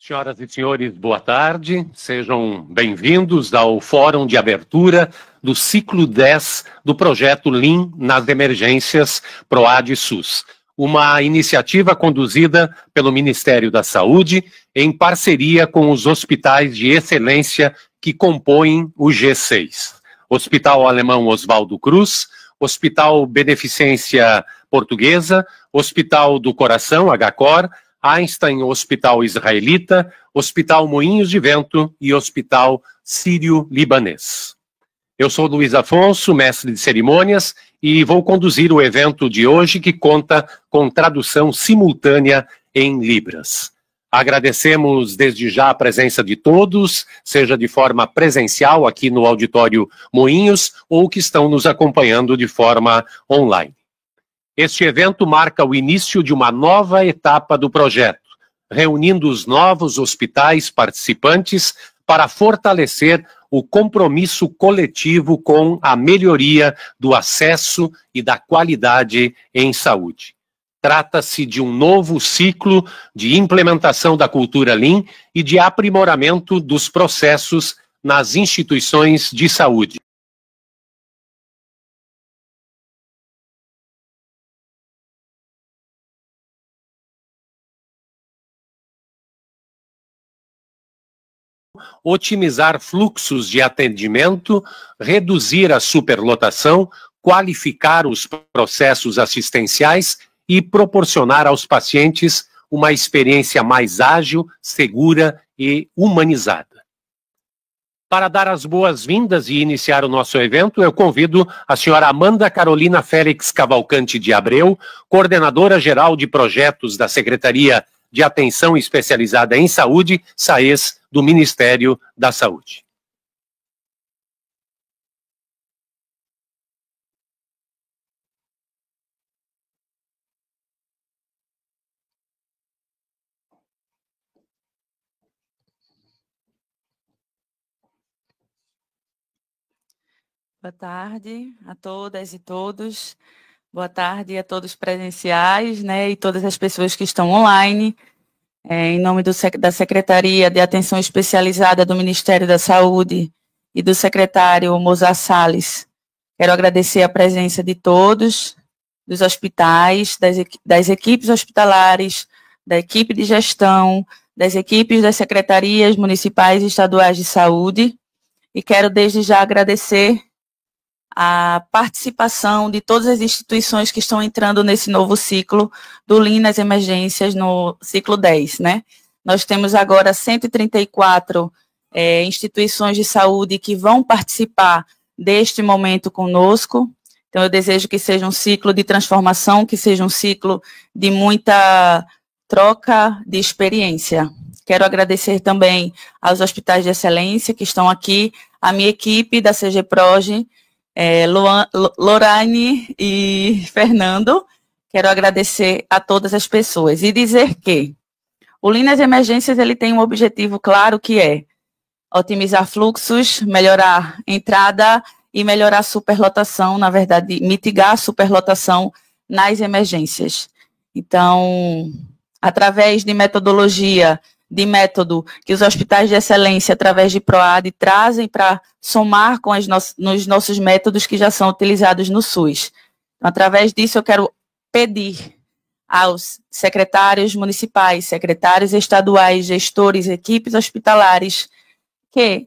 Senhoras e senhores, boa tarde. Sejam bem-vindos ao Fórum de Abertura do ciclo 10 do projeto Lean nas Emergências PROAD-SUS, uma iniciativa conduzida pelo Ministério da Saúde em parceria com os hospitais de excelência que compõem o G6. Hospital Alemão Oswaldo Cruz, Hospital Beneficência Portuguesa, Hospital do Coração, HCOR, Einstein Hospital Israelita, Hospital Moinhos de Vento e Hospital Sírio-Libanês. Eu sou Luiz Afonso, mestre de cerimônias, e vou conduzir o evento de hoje que conta com tradução simultânea em Libras. Agradecemos desde já a presença de todos, seja de forma presencial aqui no Auditório Moinhos ou que estão nos acompanhando de forma online. Este evento marca o início de uma nova etapa do projeto, reunindo os novos hospitais participantes para fortalecer o compromisso coletivo com a melhoria do acesso e da qualidade em saúde. Trata-se de um novo ciclo de implementação da cultura Lean e de aprimoramento dos processos nas instituições de saúde. Otimizar fluxos de atendimento, reduzir a superlotação, qualificar os processos assistenciais e proporcionar aos pacientes uma experiência mais ágil, segura e humanizada. Para dar as boas-vindas e iniciar o nosso evento, eu convido a senhora Amanda Carolina Félix Cavalcante de Abreu, coordenadora geral de projetos da Secretaria de Atenção Especializada em Saúde, SAES, do Ministério da Saúde. Boa tarde a todas e todos. Boa tarde a todos presenciais, né, e todas as pessoas que estão online. Em nome da Secretaria de Atenção Especializada do Ministério da Saúde e do secretário Mozart Salles, quero agradecer a presença de todos, dos hospitais, das equipes hospitalares, da equipe de gestão, das equipes das secretarias municipais e estaduais de saúde, e quero desde já agradecer a participação de todas as instituições que estão entrando nesse novo ciclo do Lean nas Emergências, no ciclo 10, né? Nós temos agora 134 instituições de saúde que vão participar deste momento conosco. Então, eu desejo que seja um ciclo de transformação, que seja um ciclo de muita troca de experiência. Quero agradecer também aos hospitais de excelência que estão aqui, a minha equipe da CGPROGE, Lorane e Fernando. Quero agradecer a todas as pessoas e dizer que o Lean nas Emergências ele tem um objetivo claro que é otimizar fluxos, melhorar entrada e melhorar a superlotação, na verdade, mitigar a superlotação nas emergências. Então, através de metodologia, de método que os hospitais de excelência, através de PROAD, trazem para somar com nos nossos métodos que já são utilizados no SUS. Então, através disso, eu quero pedir aos secretários municipais, secretários estaduais, gestores, equipes hospitalares, que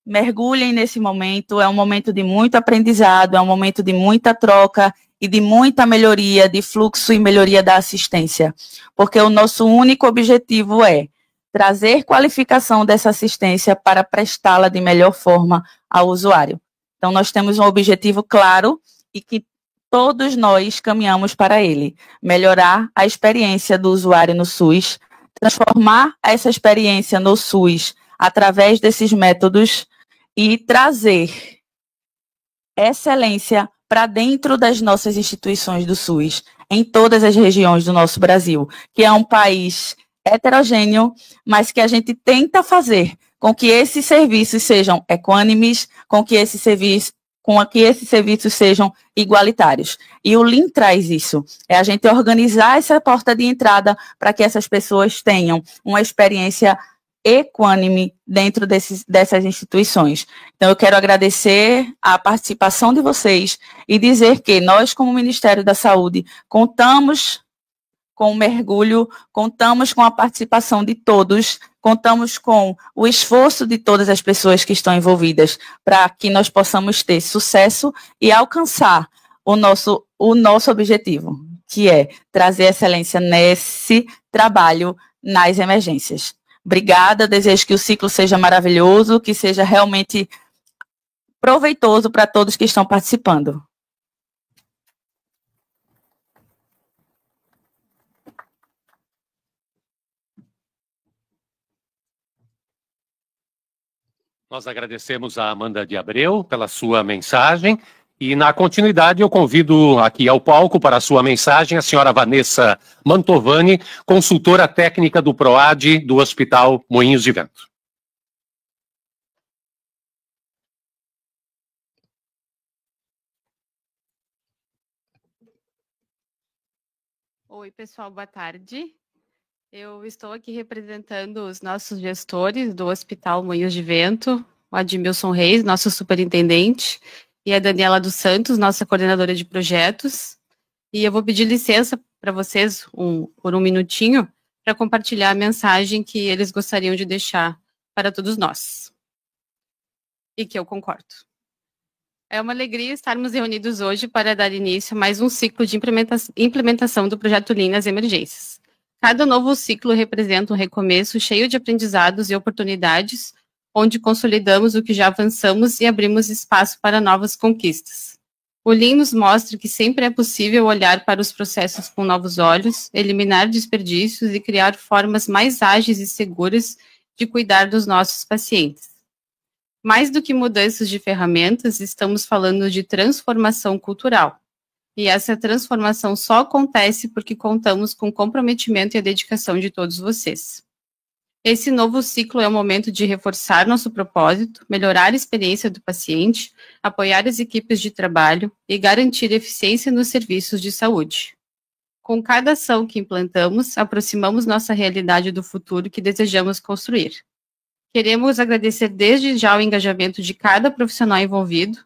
mergulhem nesse momento. É um momento de muito aprendizado, é um momento de muita troca e de muita melhoria de fluxo e melhoria da assistência, porque o nosso único objetivo é trazer qualificação dessa assistência para prestá-la de melhor forma ao usuário. Então, nós temos um objetivo claro e que todos nós caminhamos para ele: melhorar a experiência do usuário no SUS, transformar essa experiência no SUS através desses métodos e trazer excelência para dentro das nossas instituições do SUS, em todas as regiões do nosso Brasil, que é um país heterogêneo, mas que a gente tenta fazer com que esses serviços sejam equânimes, com que esses serviços sejam igualitários. E o Lean traz isso, é a gente organizar essa porta de entrada para que essas pessoas tenham uma experiência equânime dentro dessas instituições. Então, eu quero agradecer a participação de vocês e dizer que nós, como Ministério da Saúde, contamos com o mergulho, contamos com a participação de todos, contamos com o esforço de todas as pessoas que estão envolvidas para que nós possamos ter sucesso e alcançar o nosso objetivo, que é trazer excelência nesse trabalho nas emergências. Obrigada, desejo que o ciclo seja maravilhoso, que seja realmente proveitoso para todos que estão participando. Nós agradecemos a Amanda de Abreu pela sua mensagem e, na continuidade, eu convido aqui ao palco para a sua mensagem a senhora Vanessa Mantovani, consultora técnica do PROAD do Hospital Moinhos de Vento. Oi, pessoal, boa tarde. Eu estou aqui representando os nossos gestores do Hospital Moinhos de Vento, o Admilson Reis, nosso superintendente, e a Daniela dos Santos, nossa coordenadora de projetos. E eu vou pedir licença para vocês por um minutinho para compartilhar a mensagem que eles gostariam de deixar para todos nós. E que eu concordo. É uma alegria estarmos reunidos hoje para dar início a mais um ciclo de implementação do projeto Lean nas emergências. Cada novo ciclo representa um recomeço cheio de aprendizados e oportunidades, onde consolidamos o que já avançamos e abrimos espaço para novas conquistas. O Lean nos mostra que sempre é possível olhar para os processos com novos olhos, eliminar desperdícios e criar formas mais ágeis e seguras de cuidar dos nossos pacientes. Mais do que mudanças de ferramentas, estamos falando de transformação cultural. E essa transformação só acontece porque contamos com o comprometimento e a dedicação de todos vocês. Esse novo ciclo é o momento de reforçar nosso propósito, melhorar a experiência do paciente, apoiar as equipes de trabalho e garantir eficiência nos serviços de saúde. Com cada ação que implantamos, aproximamos nossa realidade do futuro que desejamos construir. Queremos agradecer desde já o engajamento de cada profissional envolvido.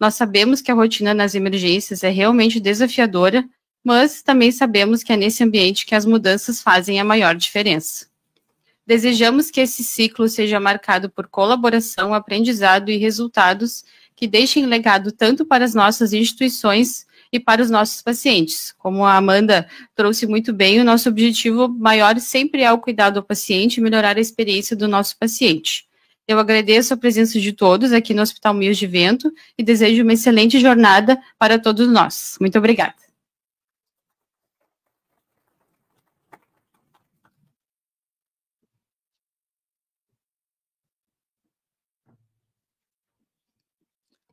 Nós sabemos que a rotina nas emergências é realmente desafiadora, mas também sabemos que é nesse ambiente que as mudanças fazem a maior diferença. Desejamos que esse ciclo seja marcado por colaboração, aprendizado e resultados que deixem legado tanto para as nossas instituições e para os nossos pacientes. Como a Amanda trouxe muito bem, o nosso objetivo maior sempre é o cuidado ao paciente e melhorar a experiência do nosso paciente. Eu agradeço a presença de todos aqui no Hospital Moinhos de Vento e desejo uma excelente jornada para todos nós. Muito obrigada.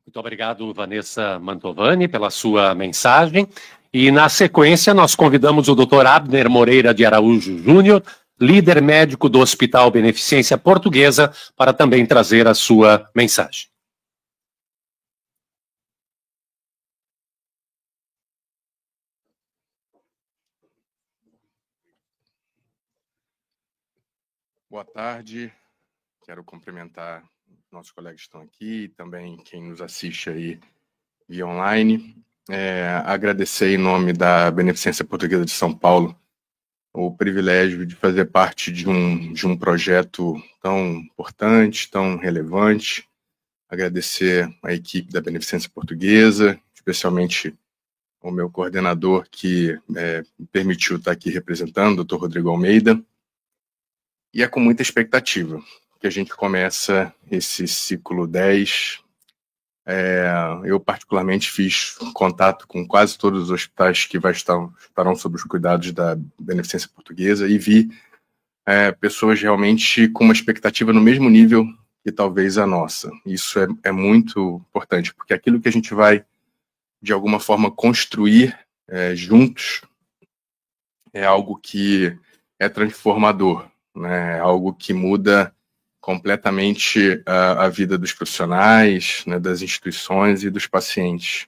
Muito obrigado, Vanessa Mantovani, pela sua mensagem. E, na sequência, nós convidamos o Dr. Abner Moreira de Araújo Júnior, líder médico do Hospital Beneficência Portuguesa, para também trazer a sua mensagem. Boa tarde, quero cumprimentar nossos colegas que estão aqui e também quem nos assiste aí via online. Agradecer em nome da Beneficência Portuguesa de São Paulo o privilégio de fazer parte de um projeto tão importante, tão relevante. Agradecer a equipe da Beneficência Portuguesa, especialmente o meu coordenador que me permitiu estar aqui representando, o Dr. Rodrigo Almeida. E é com muita expectativa que a gente começa esse ciclo 10. Eu, particularmente, fiz contato com quase todos os hospitais que estarão sob os cuidados da Beneficência Portuguesa e vi pessoas realmente com uma expectativa no mesmo nível que talvez a nossa. Isso é muito importante, porque aquilo que a gente vai, de alguma forma, construir juntos é algo que é transformador, né? É algo que muda completamente a vida dos profissionais, né, das instituições e dos pacientes.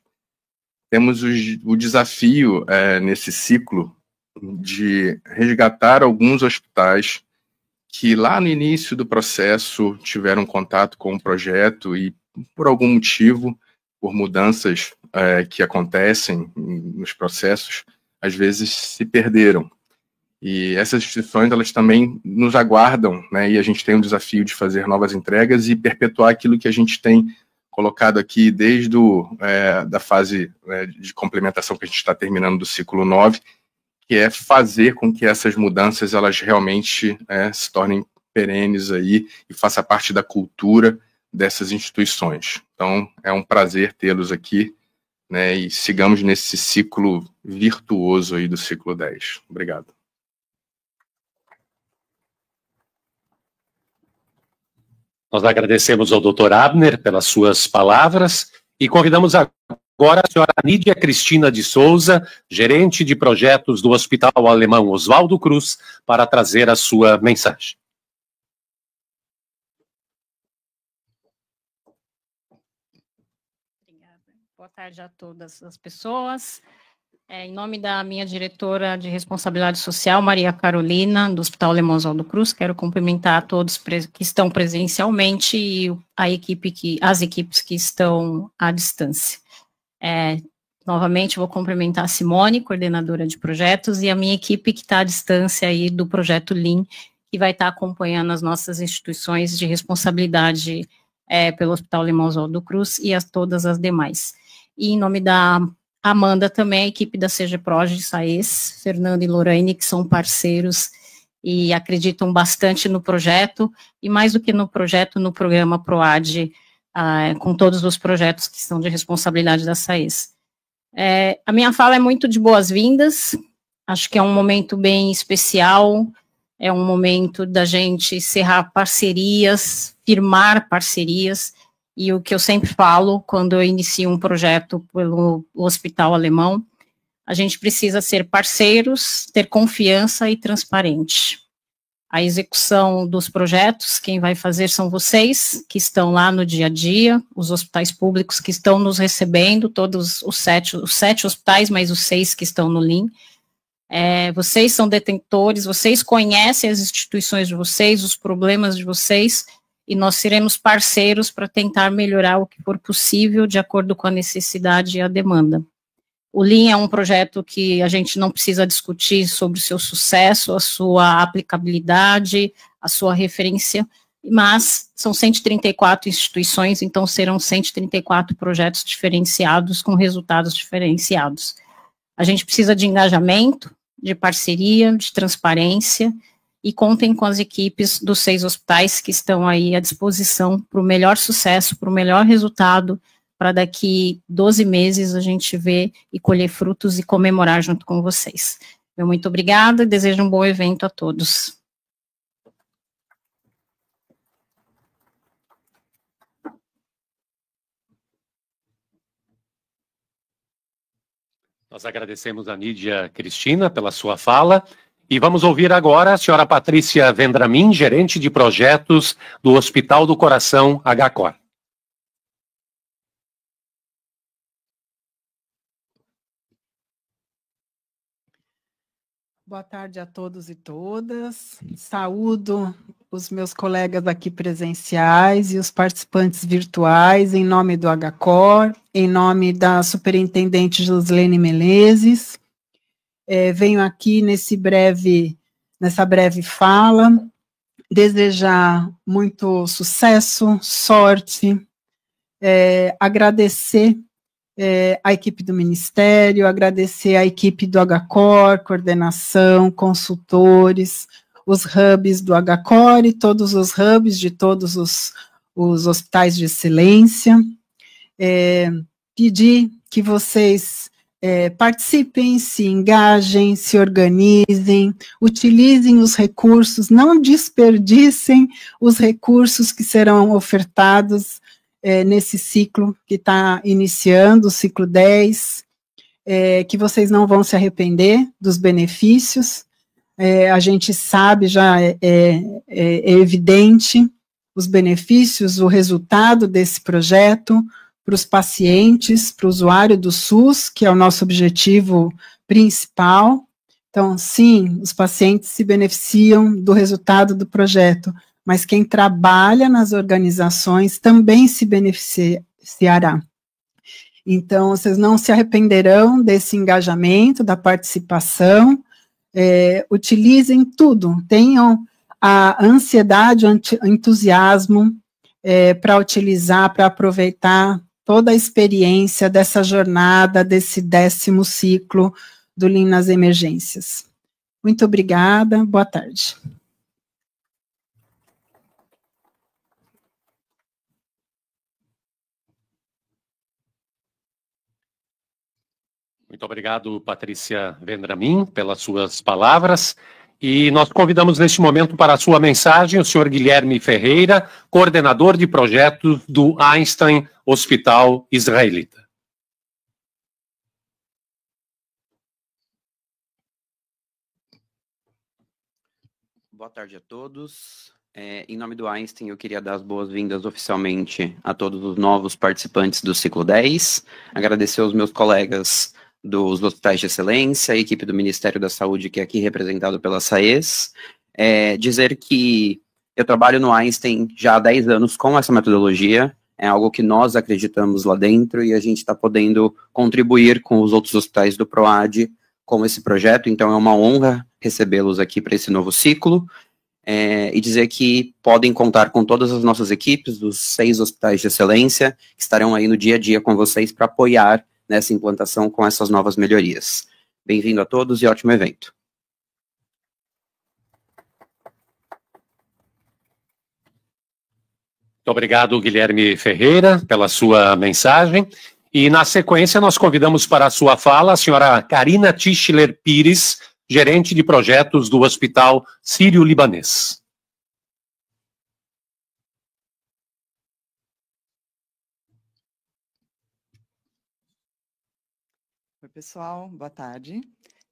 Temos o desafio nesse ciclo de resgatar alguns hospitais que lá no início do processo tiveram contato com o projeto e, por algum motivo, por mudanças que acontecem nos processos, às vezes se perderam. E essas instituições, elas também nos aguardam, né? E a gente tem um desafio de fazer novas entregas e perpetuar aquilo que a gente tem colocado aqui desde da fase de complementação que a gente está terminando do ciclo 9, que é fazer com que essas mudanças elas realmente se tornem perenes aí e faça parte da cultura dessas instituições. Então, é um prazer tê-los aqui, né, e sigamos nesse ciclo virtuoso aí do ciclo 10. Obrigado. Nós agradecemos ao Dr. Abner pelas suas palavras e convidamos agora a senhora Nídia Cristina de Souza, gerente de projetos do Hospital Alemão Oswaldo Cruz, para trazer a sua mensagem. Obrigada. Boa tarde a todas as pessoas. Em nome da minha diretora de responsabilidade social, Maria Carolina, do Hospital Alemão Oswaldo Cruz, quero cumprimentar a todos que estão presencialmente e as equipes que estão à distância. Novamente, vou cumprimentar a Simone, coordenadora de projetos, e a minha equipe que está à distância aí do projeto Lean, que vai estar acompanhando as nossas instituições de responsabilidade pelo Hospital Alemão Oswaldo Cruz e todas as demais. E em nome da Amanda também, a equipe da CGPROG, SAES, Fernando e Lorraine, que são parceiros e acreditam bastante no projeto, e mais do que no projeto, no programa PROAD, com todos os projetos que são de responsabilidade da SAES. A minha fala é muito de boas-vindas, acho que é um momento bem especial, é um momento da gente encerrar parcerias, firmar parcerias, e o que eu sempre falo quando eu inicio um projeto pelo Hospital Alemão, a gente precisa ser parceiros, ter confiança e transparente. A execução dos projetos, quem vai fazer são vocês, que estão lá no dia a dia, os hospitais públicos que estão nos recebendo, todos os sete hospitais, mais os 6 que estão no Lean. Vocês são detentores, vocês conhecem as instituições de vocês, os problemas de vocês, e nós seremos parceiros para tentar melhorar o que for possível de acordo com a necessidade e a demanda. O Lean é um projeto que a gente não precisa discutir sobre o seu sucesso, a sua aplicabilidade, a sua referência, mas são 134 instituições, então serão 134 projetos diferenciados com resultados diferenciados. A gente precisa de engajamento, de parceria, de transparência, e contem com as equipes dos 6 hospitais que estão aí à disposição para o melhor sucesso, para o melhor resultado, para daqui 12 meses a gente ver e colher frutos e comemorar junto com vocês. Muito obrigada e desejo um bom evento a todos. Nós agradecemos a Nídia Cristina pela sua fala. E vamos ouvir agora a senhora Patrícia Vendramin, gerente de projetos do Hospital do Coração HCOR. Boa tarde a todos e todas. Saúdo os meus colegas aqui presenciais e os participantes virtuais, em nome do HCOR, em nome da superintendente Joslene Menezes. Venho aqui nessa breve fala, desejar muito sucesso, sorte, agradecer a equipe do Ministério, agradecer a equipe do HCOR, coordenação, consultores, os hubs do HCOR e todos os hubs de todos os hospitais de excelência. Pedir que vocês participem, se engajem, se organizem, utilizem os recursos, não desperdicem os recursos que serão ofertados nesse ciclo que está iniciando, o ciclo 10, que vocês não vão se arrepender dos benefícios. A gente sabe, já é evidente os benefícios, o resultado desse projeto para os pacientes, para o usuário do SUS, que é o nosso objetivo principal, Então, sim, os pacientes se beneficiam do resultado do projeto, mas quem trabalha nas organizações também se beneficiará. Então, vocês não se arrependerão desse engajamento, da participação, utilizem tudo, tenham a ansiedade, o entusiasmo para utilizar, para aproveitar toda a experiência dessa jornada, desse 10º ciclo do Lean nas emergências. Muito obrigada, boa tarde. Muito obrigado, Patrícia Vendramin, pelas suas palavras. E nós convidamos neste momento para a sua mensagem o senhor Guilherme Ferreira, coordenador de projetos do Einstein Hospital Israelita. Boa tarde a todos. Em nome do Einstein, eu queria dar as boas-vindas oficialmente a todos os novos participantes do ciclo 10, agradecer aos meus colegas dos hospitais de excelência, a equipe do Ministério da Saúde, que é aqui representado pela SAES, dizer que eu trabalho no Einstein já há 10 anos com essa metodologia, é algo que nós acreditamos lá dentro e a gente está podendo contribuir com os outros hospitais do PROAD com esse projeto, então é uma honra recebê-los aqui para esse novo ciclo, e dizer que podem contar com todas as nossas equipes dos 6 hospitais de excelência, que estarão aí no dia a dia com vocês para apoiar nessa implantação com essas novas melhorias. Bem-vindo a todos e ótimo evento. Muito obrigado, Guilherme Ferreira, pela sua mensagem. E, na sequência, nós convidamos para a sua fala a senhora Karina Tischler Pires, gerente de projetos do Hospital Sírio-Libanês. Oi, pessoal, boa tarde.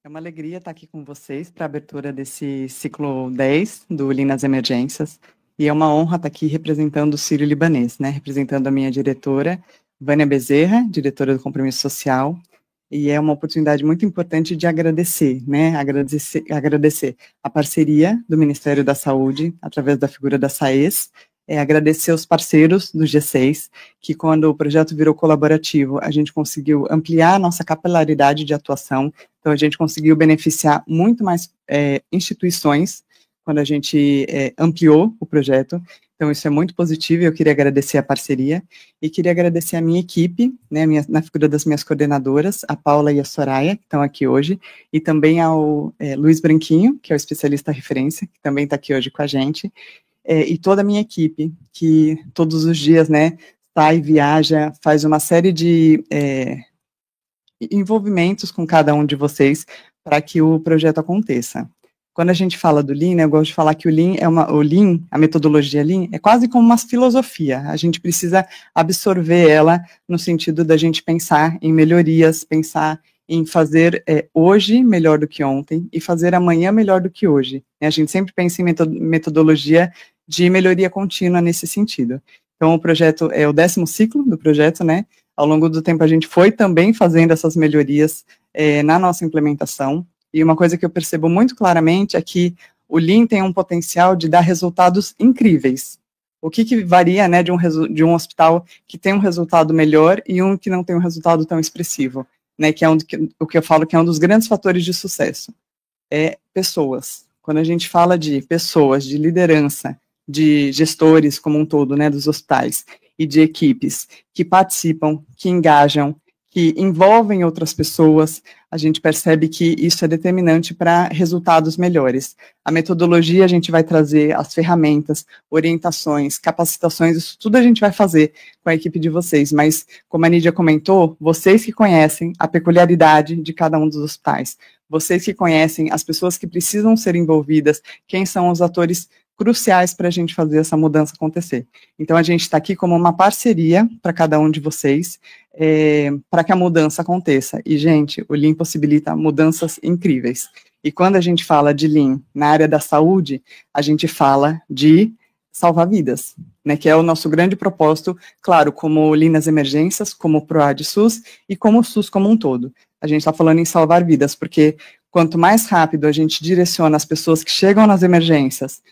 É uma alegria estar aqui com vocês para a abertura desse ciclo 10 do Lean nas Emergências. E é uma honra estar aqui representando o Sírio-Libanês, né? Representando a minha diretora, Vânia Bezerra, diretora do Compromisso Social. E é uma oportunidade muito importante de agradecer, né? Agradecer a parceria do Ministério da Saúde, através da figura da SAES, agradecer aos parceiros do G6, que quando o projeto virou colaborativo, a gente conseguiu ampliar a nossa capilaridade de atuação, então a gente conseguiu beneficiar muito mais instituições, quando a gente ampliou o projeto, então isso é muito positivo, eu queria agradecer a parceria, e queria agradecer a minha equipe, né, na figura das minhas coordenadoras, a Paula e a Soraya, que estão aqui hoje, e também ao Luiz Branquinho, que é o especialista referência, que também está aqui hoje com a gente, e toda a minha equipe, que todos os dias, né, sai, viaja, faz uma série de envolvimentos com cada um de vocês para que o projeto aconteça. Quando a gente fala do Lean, eu gosto de falar que o Lean a metodologia Lean, é quase como uma filosofia, a gente precisa absorver ela no sentido da gente pensar em melhorias, pensar em fazer hoje melhor do que ontem e fazer amanhã melhor do que hoje. A gente sempre pensa em metodologia de melhoria contínua nesse sentido. Então, o projeto é o 10º ciclo do projeto, né? Ao longo do tempo, a gente foi também fazendo essas melhorias na nossa implementação. E uma coisa que eu percebo muito claramente é que o Lean tem um potencial de dar resultados incríveis. O que varia, né, de um hospital que tem um resultado melhor e um que não tem um resultado tão expressivo, né? Que é o que eu falo que é um dos grandes fatores de sucesso. Pessoas. Quando a gente fala de pessoas, de liderança, de gestores como um todo, né, dos hospitais, e de equipes que participam, que engajam, que envolvem outras pessoas, a gente percebe que isso é determinante para resultados melhores. A metodologia, a gente vai trazer as ferramentas, orientações, capacitações, isso tudo a gente vai fazer com a equipe de vocês, mas, como a Nídia comentou, vocês que conhecem a peculiaridade de cada um dos hospitais, vocês que conhecem as pessoas que precisam ser envolvidas, quem são os atores cruciais para a gente fazer essa mudança acontecer. Então, a gente está aqui como uma parceria para cada um de vocês, para que a mudança aconteça. E, gente, o Lean possibilita mudanças incríveis. E quando a gente fala de Lean na área da saúde, a gente fala de salvar vidas, né, que é o nosso grande propósito, claro, como o Lean nas emergências, como o PROAD SUS e como o SUS como um todo. A gente está falando em salvar vidas, porque quanto mais rápido a gente direciona as pessoas que chegam nas emergências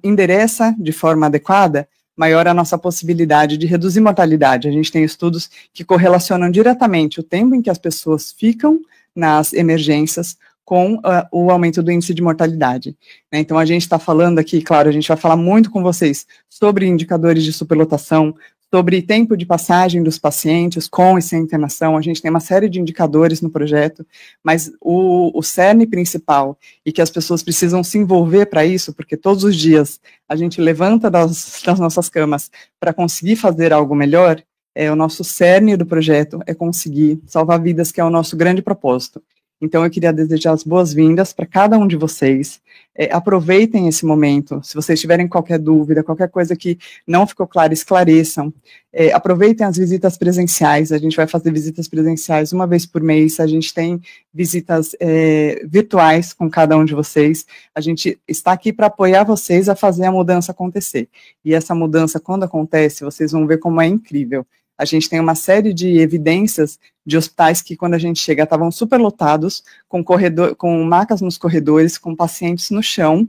endereça de forma adequada, maior a nossa possibilidade de reduzir mortalidade. A gente tem estudos que correlacionam diretamente o tempo em que as pessoas ficam nas emergências com o aumento do índice de mortalidade. Então, a gente está falando aqui, claro, a gente vai falar muito com vocês sobre indicadores de superlotação, sobre tempo de passagem dos pacientes com e sem internação. A gente tem uma série de indicadores no projeto, mas o cerne principal, e que as pessoas precisam se envolver para isso, porque todos os dias a gente levanta das nossas camas para conseguir fazer algo melhor, o nosso cerne do projeto é conseguir salvar vidas, que é o nosso grande propósito. Então, eu queria desejar as boas-vindas para cada um de vocês. Aproveitem esse momento. Se vocês tiverem qualquer dúvida, qualquer coisa que não ficou clara, esclareçam. Aproveitem as visitas presenciais. A gente vai fazer visitas presenciais uma vez por mês. A gente tem visitas virtuais com cada um de vocês. A gente está aqui para apoiar vocês a fazer a mudança acontecer. E essa mudança, quando acontece, vocês vão ver como é incrível. A gente tem uma série de evidências de hospitais que, quando a gente chega, estavam superlotados, com macas nos corredores, com pacientes no chão,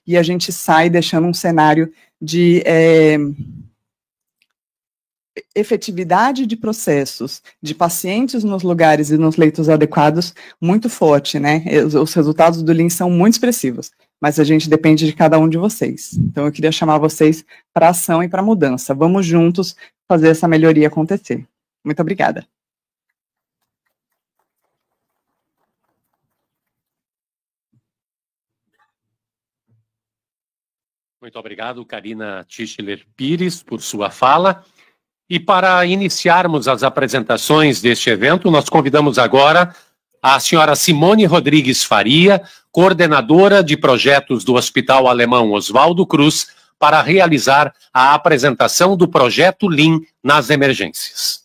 e a gente sai deixando um cenário de efetividade de processos, de pacientes nos lugares e nos leitos adequados, muito forte, né? Os resultados do Lean são muito expressivos, mas a gente depende de cada um de vocês. Então, eu queria chamar vocês para ação e para mudança. Vamos juntos fazer essa melhoria acontecer. Muito obrigada. Muito obrigado, Karina Tischler Pires, por sua fala. E para iniciarmos as apresentações deste evento, nós convidamos agora a senhora Simone Rodrigues Faria, coordenadora de projetos do Hospital Alemão Oswaldo Cruz, para realizar a apresentação do projeto Lean nas emergências.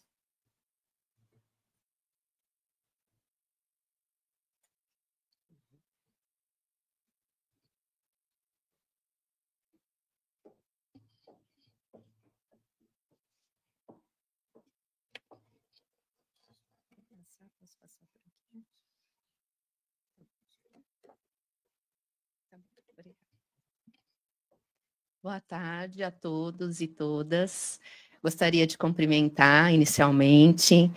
Boa tarde a todos e todas. Gostaria de cumprimentar inicialmente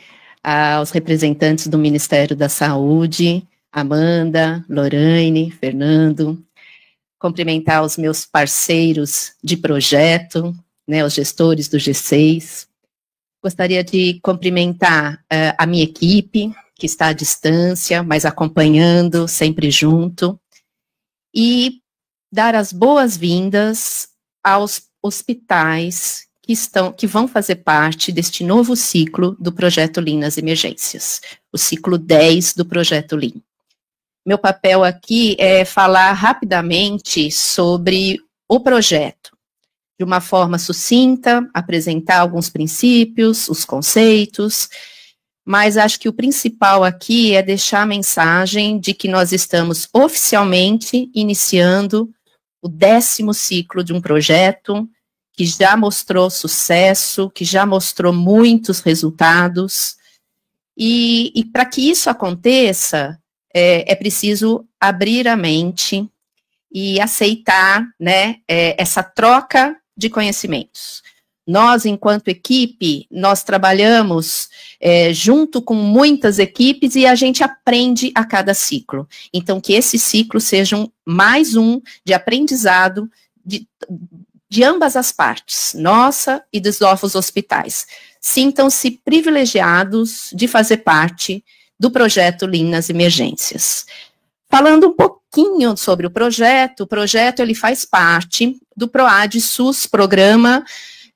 os representantes do Ministério da Saúde, Amanda, Lorraine, Fernando, cumprimentar os meus parceiros de projeto, né, os gestores do G6. Gostaria de cumprimentar a minha equipe, que está à distância, mas acompanhando, sempre junto, e dar as boas-vindas aos hospitais que vão fazer parte deste novo ciclo do Projeto Lean nas emergências, o ciclo 10 do Projeto Lean. Meu papel aqui é falar rapidamente sobre o projeto, de uma forma sucinta, apresentar alguns princípios, os conceitos, mas acho que o principal aqui é deixar a mensagem de que nós estamos oficialmente iniciando o 10º ciclo de um projeto que já mostrou sucesso, que já mostrou muitos resultados, e para que isso aconteça, é preciso abrir a mente e aceitar, né, essa troca de conhecimentos. Nós, enquanto equipe, nós trabalhamos junto com muitas equipes e a gente aprende a cada ciclo. Então, que esse ciclo seja mais um de aprendizado de ambas as partes, nossa e dos novos hospitais. Sintam-se privilegiados de fazer parte do projeto Lean nas emergências. Falando um pouquinho sobre o projeto ele faz parte do PROAD-SUS, Programa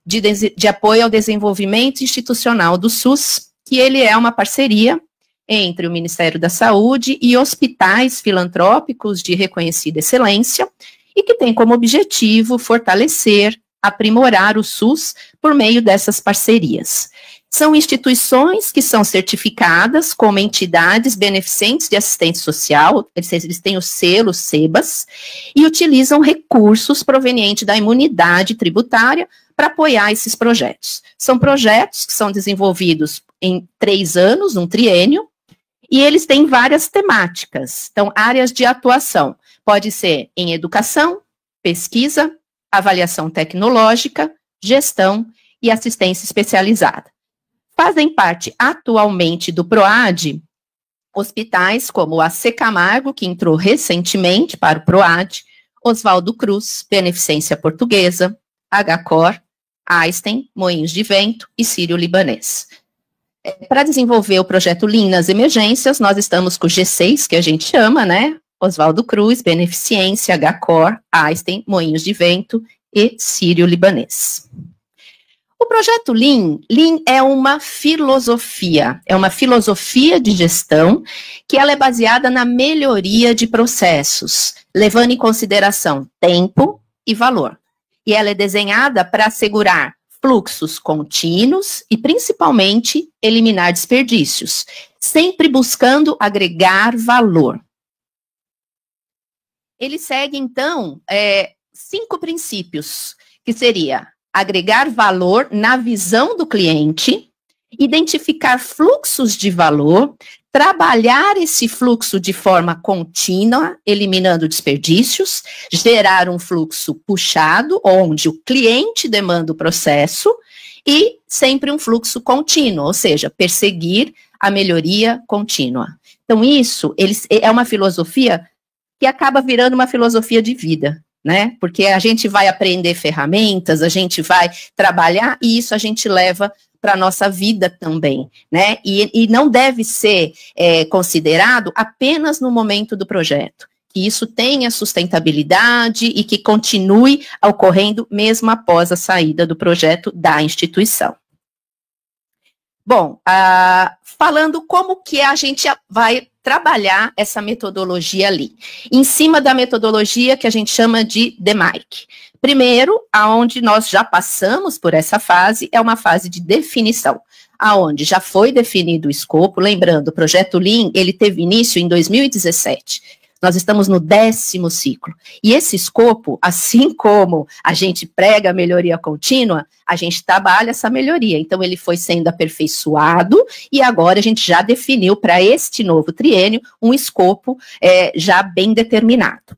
de Apoio ao Desenvolvimento Institucional do SUS, que ele é uma parceria entre o Ministério da Saúde e hospitais filantrópicos de reconhecida excelência, e que tem como objetivo fortalecer, aprimorar o SUS por meio dessas parcerias. São instituições que são certificadas como entidades beneficentes de assistência social, eles têm o selo SEBAS, e utilizam recursos provenientes da imunidade tributária para apoiar esses projetos. São projetos que são desenvolvidos em 3 anos, um triênio, E eles têm várias temáticas. Então, áreas de atuação. Pode ser em educação, pesquisa, avaliação tecnológica, gestão e assistência especializada. Fazem parte atualmente do PROAD hospitais como a C. Camargo, que entrou recentemente para o PROAD, Oswaldo Cruz, Beneficência Portuguesa, HCOR, Einstein, Moinhos de Vento e Sírio-Libanês. Para desenvolver o projeto Lean nas emergências, nós estamos com o G6, que a gente chama, né? Oswaldo Cruz, Beneficência, HCOR, Einstein, Moinhos de Vento e Sírio-Libanês. O projeto Lean é uma filosofia de gestão que ela é baseada na melhoria de processos, levando em consideração tempo e valor. E ela é desenhada para assegurar fluxos contínuos e, principalmente, eliminar desperdícios, sempre buscando agregar valor. Ele segue, então, 5 princípios, que seria agregar valor na visão do cliente, identificar fluxos de valor, trabalhar esse fluxo de forma contínua, eliminando desperdícios, gerar um fluxo puxado, onde o cliente demanda o processo, e sempre um fluxo contínuo, ou seja, perseguir a melhoria contínua. Então, isso é uma filosofia que acaba virando uma filosofia de vida, né? Porque a gente vai aprender ferramentas, a gente vai trabalhar, e isso a gente leva para a nossa vida também, né? E não deve ser considerado apenas no momento do projeto, que isso tenha sustentabilidade e que continue ocorrendo mesmo após a saída do projeto da instituição. Bom, falando como que a gente vai trabalhar essa metodologia ali, em cima da metodologia que a gente chama de DMAIC. Primeiro, aonde nós já passamos por essa fase, é uma fase de definição, aonde já foi definido o escopo. Lembrando, o projeto Lean, ele teve início em 2017. Nós estamos no 10º ciclo. E esse escopo, assim como a gente prega a melhoria contínua, a gente trabalha essa melhoria. Então, ele foi sendo aperfeiçoado e agora a gente já definiu para este novo triênio um escopo já bem determinado.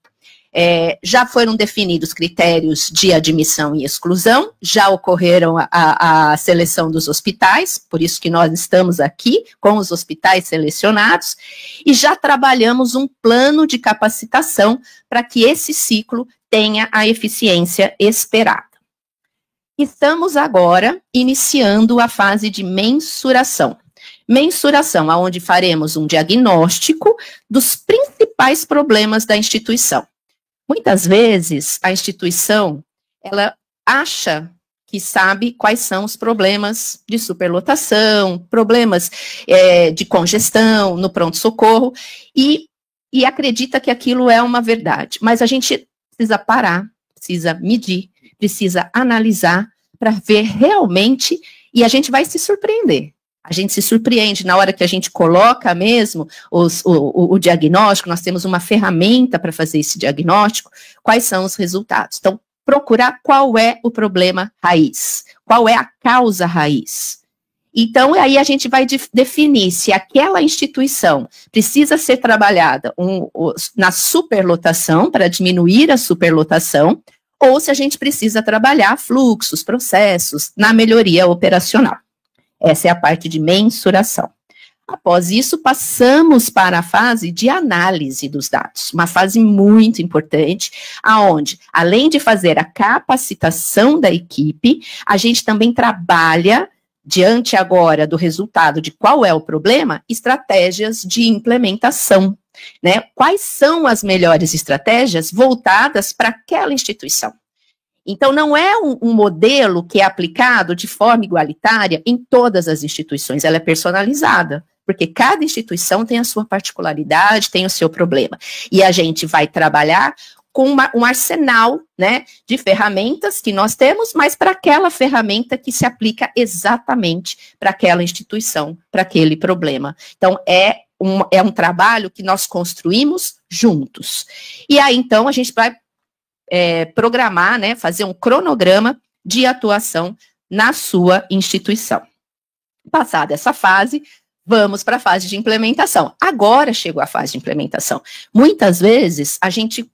Já foram definidos critérios de admissão e exclusão, já ocorreram a seleção dos hospitais, por isso que nós estamos aqui com os hospitais selecionados, e já trabalhamos um plano de capacitação para que esse ciclo tenha a eficiência esperada. Estamos agora iniciando a fase de mensuração. Mensuração, onde faremos um diagnóstico dos principais problemas da instituição. Muitas vezes, a instituição, ela acha que sabe quais são os problemas de superlotação, problemas de congestão no pronto-socorro, e acredita que aquilo é uma verdade. Mas a gente precisa parar, precisa medir, precisa analisar para ver realmente, e a gente vai se surpreender. A gente se surpreende na hora que a gente coloca mesmo o diagnóstico, nós temos uma ferramenta para fazer esse diagnóstico, quais são os resultados. Então, procurar qual é o problema raiz, qual é a causa raiz. Então, aí a gente vai definir se aquela instituição precisa ser trabalhada na superlotação, para diminuir a superlotação, ou se a gente precisa trabalhar fluxos, processos, na melhoria operacional. Essa é a parte de mensuração. Após isso, passamos para a fase de análise dos dados, uma fase muito importante, aonde, além de fazer a capacitação da equipe, a gente também trabalha, diante agora do resultado de qual é o problema, estratégias de implementação, né? Quais são as melhores estratégias voltadas para aquela instituição? Então, não é um modelo que é aplicado de forma igualitária em todas as instituições, ela é personalizada, porque cada instituição tem a sua particularidade, tem o seu problema. E a gente vai trabalhar com um arsenal, né, de ferramentas que nós temos, mas para aquela ferramenta que se aplica exatamente para aquela instituição, para aquele problema. Então, é um trabalho que nós construímos juntos. E aí, então, a gente vai programar, né, fazer um cronograma de atuação na sua instituição. Passada essa fase, Vamos para a fase de implementação. Agora chegou a fase de implementação. Muitas vezes a gente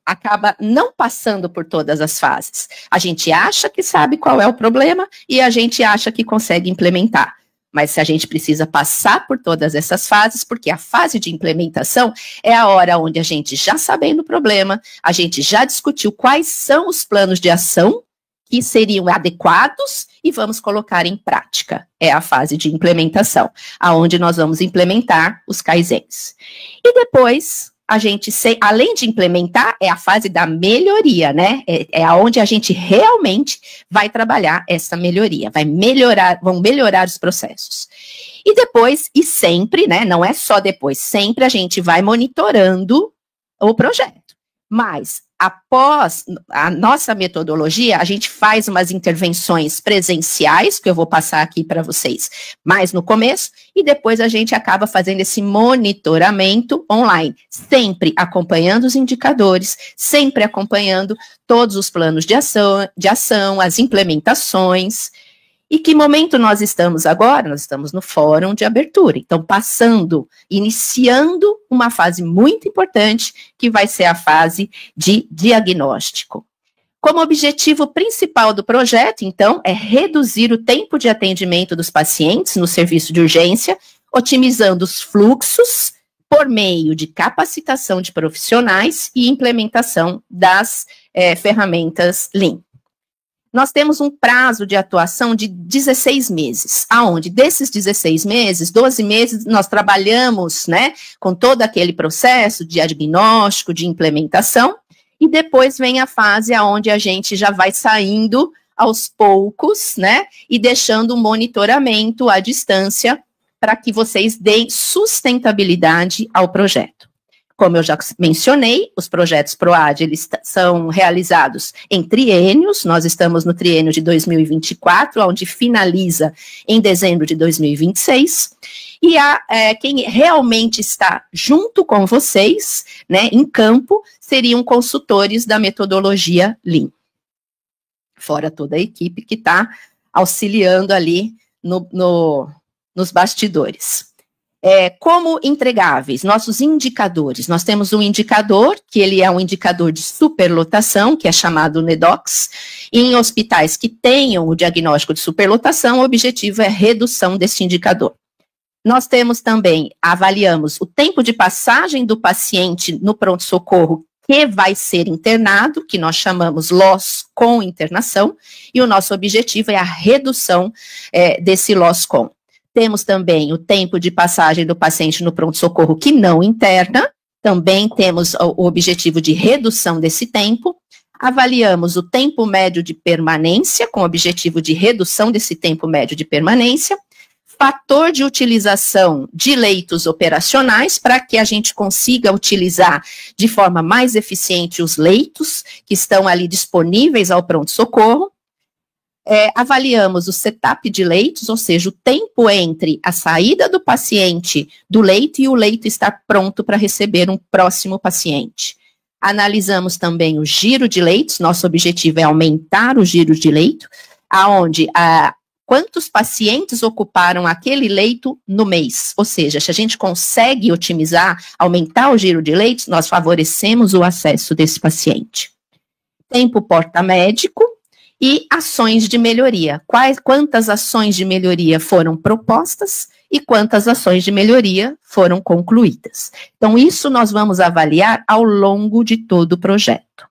acaba não passando por todas as fases. A gente acha que sabe qual é o problema e a gente acha que consegue implementar. Mas a gente precisa passar por todas essas fases, porque a fase de implementação é a hora onde a gente, já sabendo o problema, a gente já discutiu quais são os planos de ação que seriam adequados e vamos colocar em prática. É a fase de implementação, aonde nós vamos implementar os kaizens. E depois, a gente, além de implementar, é a fase da melhoria, né? É aonde a gente realmente vai trabalhar essa melhoria, vão melhorar os processos. E depois, e sempre, né? Não é só depois, sempre a gente vai monitorando o projeto. Mas, após a nossa metodologia, a gente faz umas intervenções presenciais, que eu vou passar aqui para vocês mais no começo, e depois a gente acaba fazendo esse monitoramento online, sempre acompanhando os indicadores, sempre acompanhando todos os planos de ação, as implementações. E que momento nós estamos agora? Nós estamos no fórum de abertura. Então, iniciando uma fase muito importante, que vai ser a fase de diagnóstico. Como objetivo principal do projeto, então, é reduzir o tempo de atendimento dos pacientes no serviço de urgência, otimizando os fluxos por meio de capacitação de profissionais e implementação das ferramentas Lean. Nós temos um prazo de atuação de 16 meses, aonde desses 16 meses, 12 meses nós trabalhamos, né, com todo aquele processo de diagnóstico, de implementação, e depois vem a fase aonde a gente já vai saindo aos poucos, né, e deixando um monitoramento à distância para que vocês deem sustentabilidade ao projeto. Como eu já mencionei, os projetos PROAD, eles são realizados em triênios, nós estamos no triênio de 2024, onde finaliza em dezembro de 2026, e quem realmente está junto com vocês, né, em campo, seriam consultores da metodologia Lean, fora toda a equipe que está auxiliando ali nos bastidores. Como entregáveis, nossos indicadores, nós temos um indicador, que ele é um indicador de superlotação, que é chamado NEDOX, e em hospitais que tenham o diagnóstico de superlotação, o objetivo é redução desse indicador. Nós temos também, avaliamos o tempo de passagem do paciente no pronto-socorro que vai ser internado, que nós chamamos loss com internação, e o nosso objetivo é a redução desse loss com. Temos também o tempo de passagem do paciente no pronto-socorro que não interna, também temos o objetivo de redução desse tempo. Avaliamos o tempo médio de permanência, com o objetivo de redução desse tempo médio de permanência. Fator de utilização de leitos operacionais, para que a gente consiga utilizar de forma mais eficiente os leitos que estão ali disponíveis ao pronto-socorro. Avaliamos o setup de leitos, ou seja, o tempo entre a saída do paciente do leito e o leito estar pronto para receber um próximo paciente. Analisamos também o giro de leitos, nosso objetivo é aumentar o giro de leito, aonde quantos pacientes ocuparam aquele leito no mês, ou seja, se a gente consegue otimizar, aumentar o giro de leitos, nós favorecemos o acesso desse paciente. Tempo porta-médico, e ações de melhoria. Quantas ações de melhoria foram propostas e quantas ações de melhoria foram concluídas. Então, isso nós vamos avaliar ao longo de todo o projeto.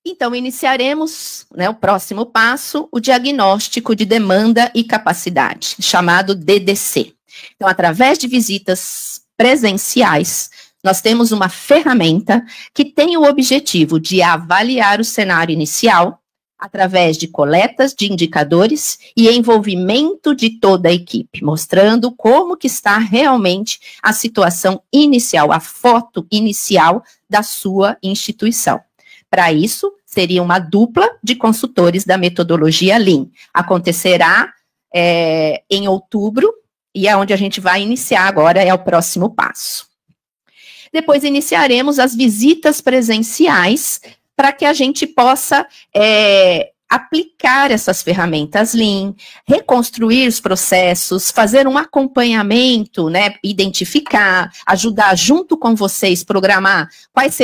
Então, iniciaremos, né, o próximo passo, o diagnóstico de demanda e capacidade, chamado DDC. Então, através de visitas presenciais, nós temos uma ferramenta que tem o objetivo de avaliar o cenário inicial através de coletas de indicadores e envolvimento de toda a equipe, mostrando como que está realmente a situação inicial, a foto inicial da sua instituição. Para isso, seria uma dupla de consultores da metodologia Lean. Acontecerá em outubro e é onde a gente vai iniciar agora, é o próximo passo. Depois iniciaremos as visitas presenciais para que a gente possa aplicar essas ferramentas Lean, reconstruir os processos, fazer um acompanhamento, né, identificar, ajudar junto com vocês, programar quais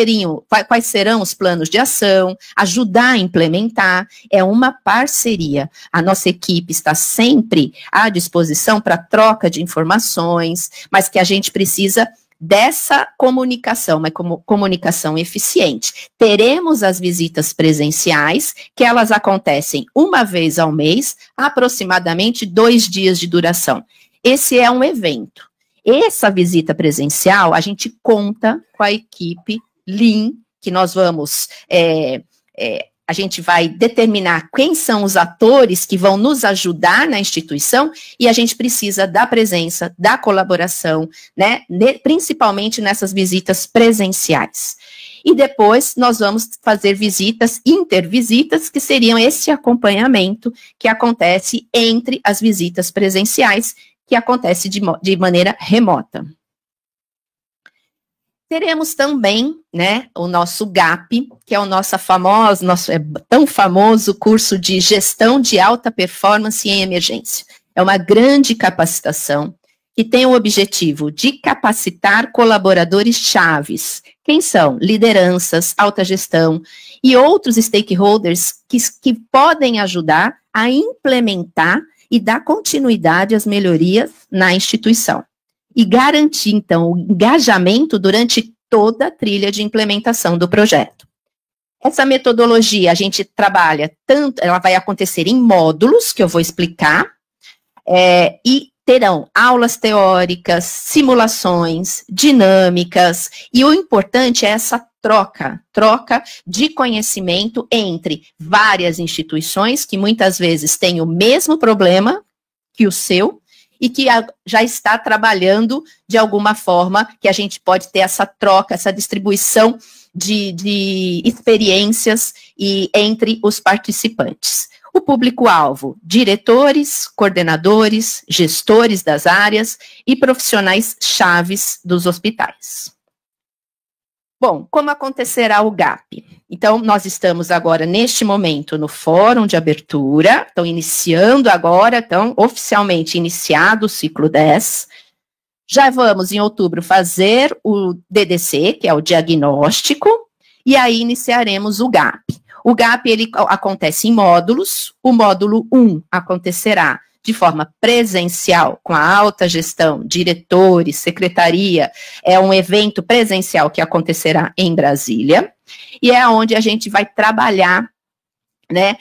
serão os planos de ação, ajudar a implementar, é uma parceria. A nossa equipe está sempre à disposição para troca de informações, mas que a gente precisa dessa comunicação, uma comunicação eficiente. Teremos as visitas presenciais, que elas acontecem uma vez ao mês, aproximadamente 2 dias de duração. Esse é um evento. Essa visita presencial, a gente conta com a equipe Lean, que nós vamos... a gente vai determinar quem são os atores que vão nos ajudar na instituição e a gente precisa da presença, da colaboração, né, principalmente nessas visitas presenciais. E depois nós vamos fazer visitas, intervisitas, que seriam esse acompanhamento que acontece entre as visitas presenciais, que acontece de maneira remota. Teremos também, né, o nosso GAP, que é o nosso tão famoso curso de gestão de alta performance em emergência. É uma grande capacitação que tem o objetivo de capacitar colaboradores chaves. Quem são? Lideranças, alta gestão e outros stakeholders que podem ajudar a implementar e dar continuidade às melhorias na instituição. E garantir, então, o engajamento durante toda a trilha de implementação do projeto. Essa metodologia a gente trabalha tanto, ela vai acontecer em módulos, que eu vou explicar, e terão aulas teóricas, simulações, dinâmicas, e o importante é essa troca de conhecimento entre várias instituições que muitas vezes têm o mesmo problema que o seu, e que já está trabalhando de alguma forma, que a gente pode ter essa troca, essa distribuição de experiências entre os participantes. O público-alvo, diretores, coordenadores, gestores das áreas e profissionais chaves dos hospitais. Bom, como acontecerá o GAP? Então, nós estamos agora, neste momento, no fórum de abertura, estão iniciando agora, então, oficialmente iniciado o ciclo 10. Já vamos, em outubro, fazer o DDC, que é o diagnóstico, e aí iniciaremos o GAP. O GAP, ele acontece em módulos, o módulo 1 acontecerá de forma presencial, com a alta gestão, diretores, secretaria, é um evento presencial que acontecerá em Brasília, e é onde a gente vai trabalhar, né,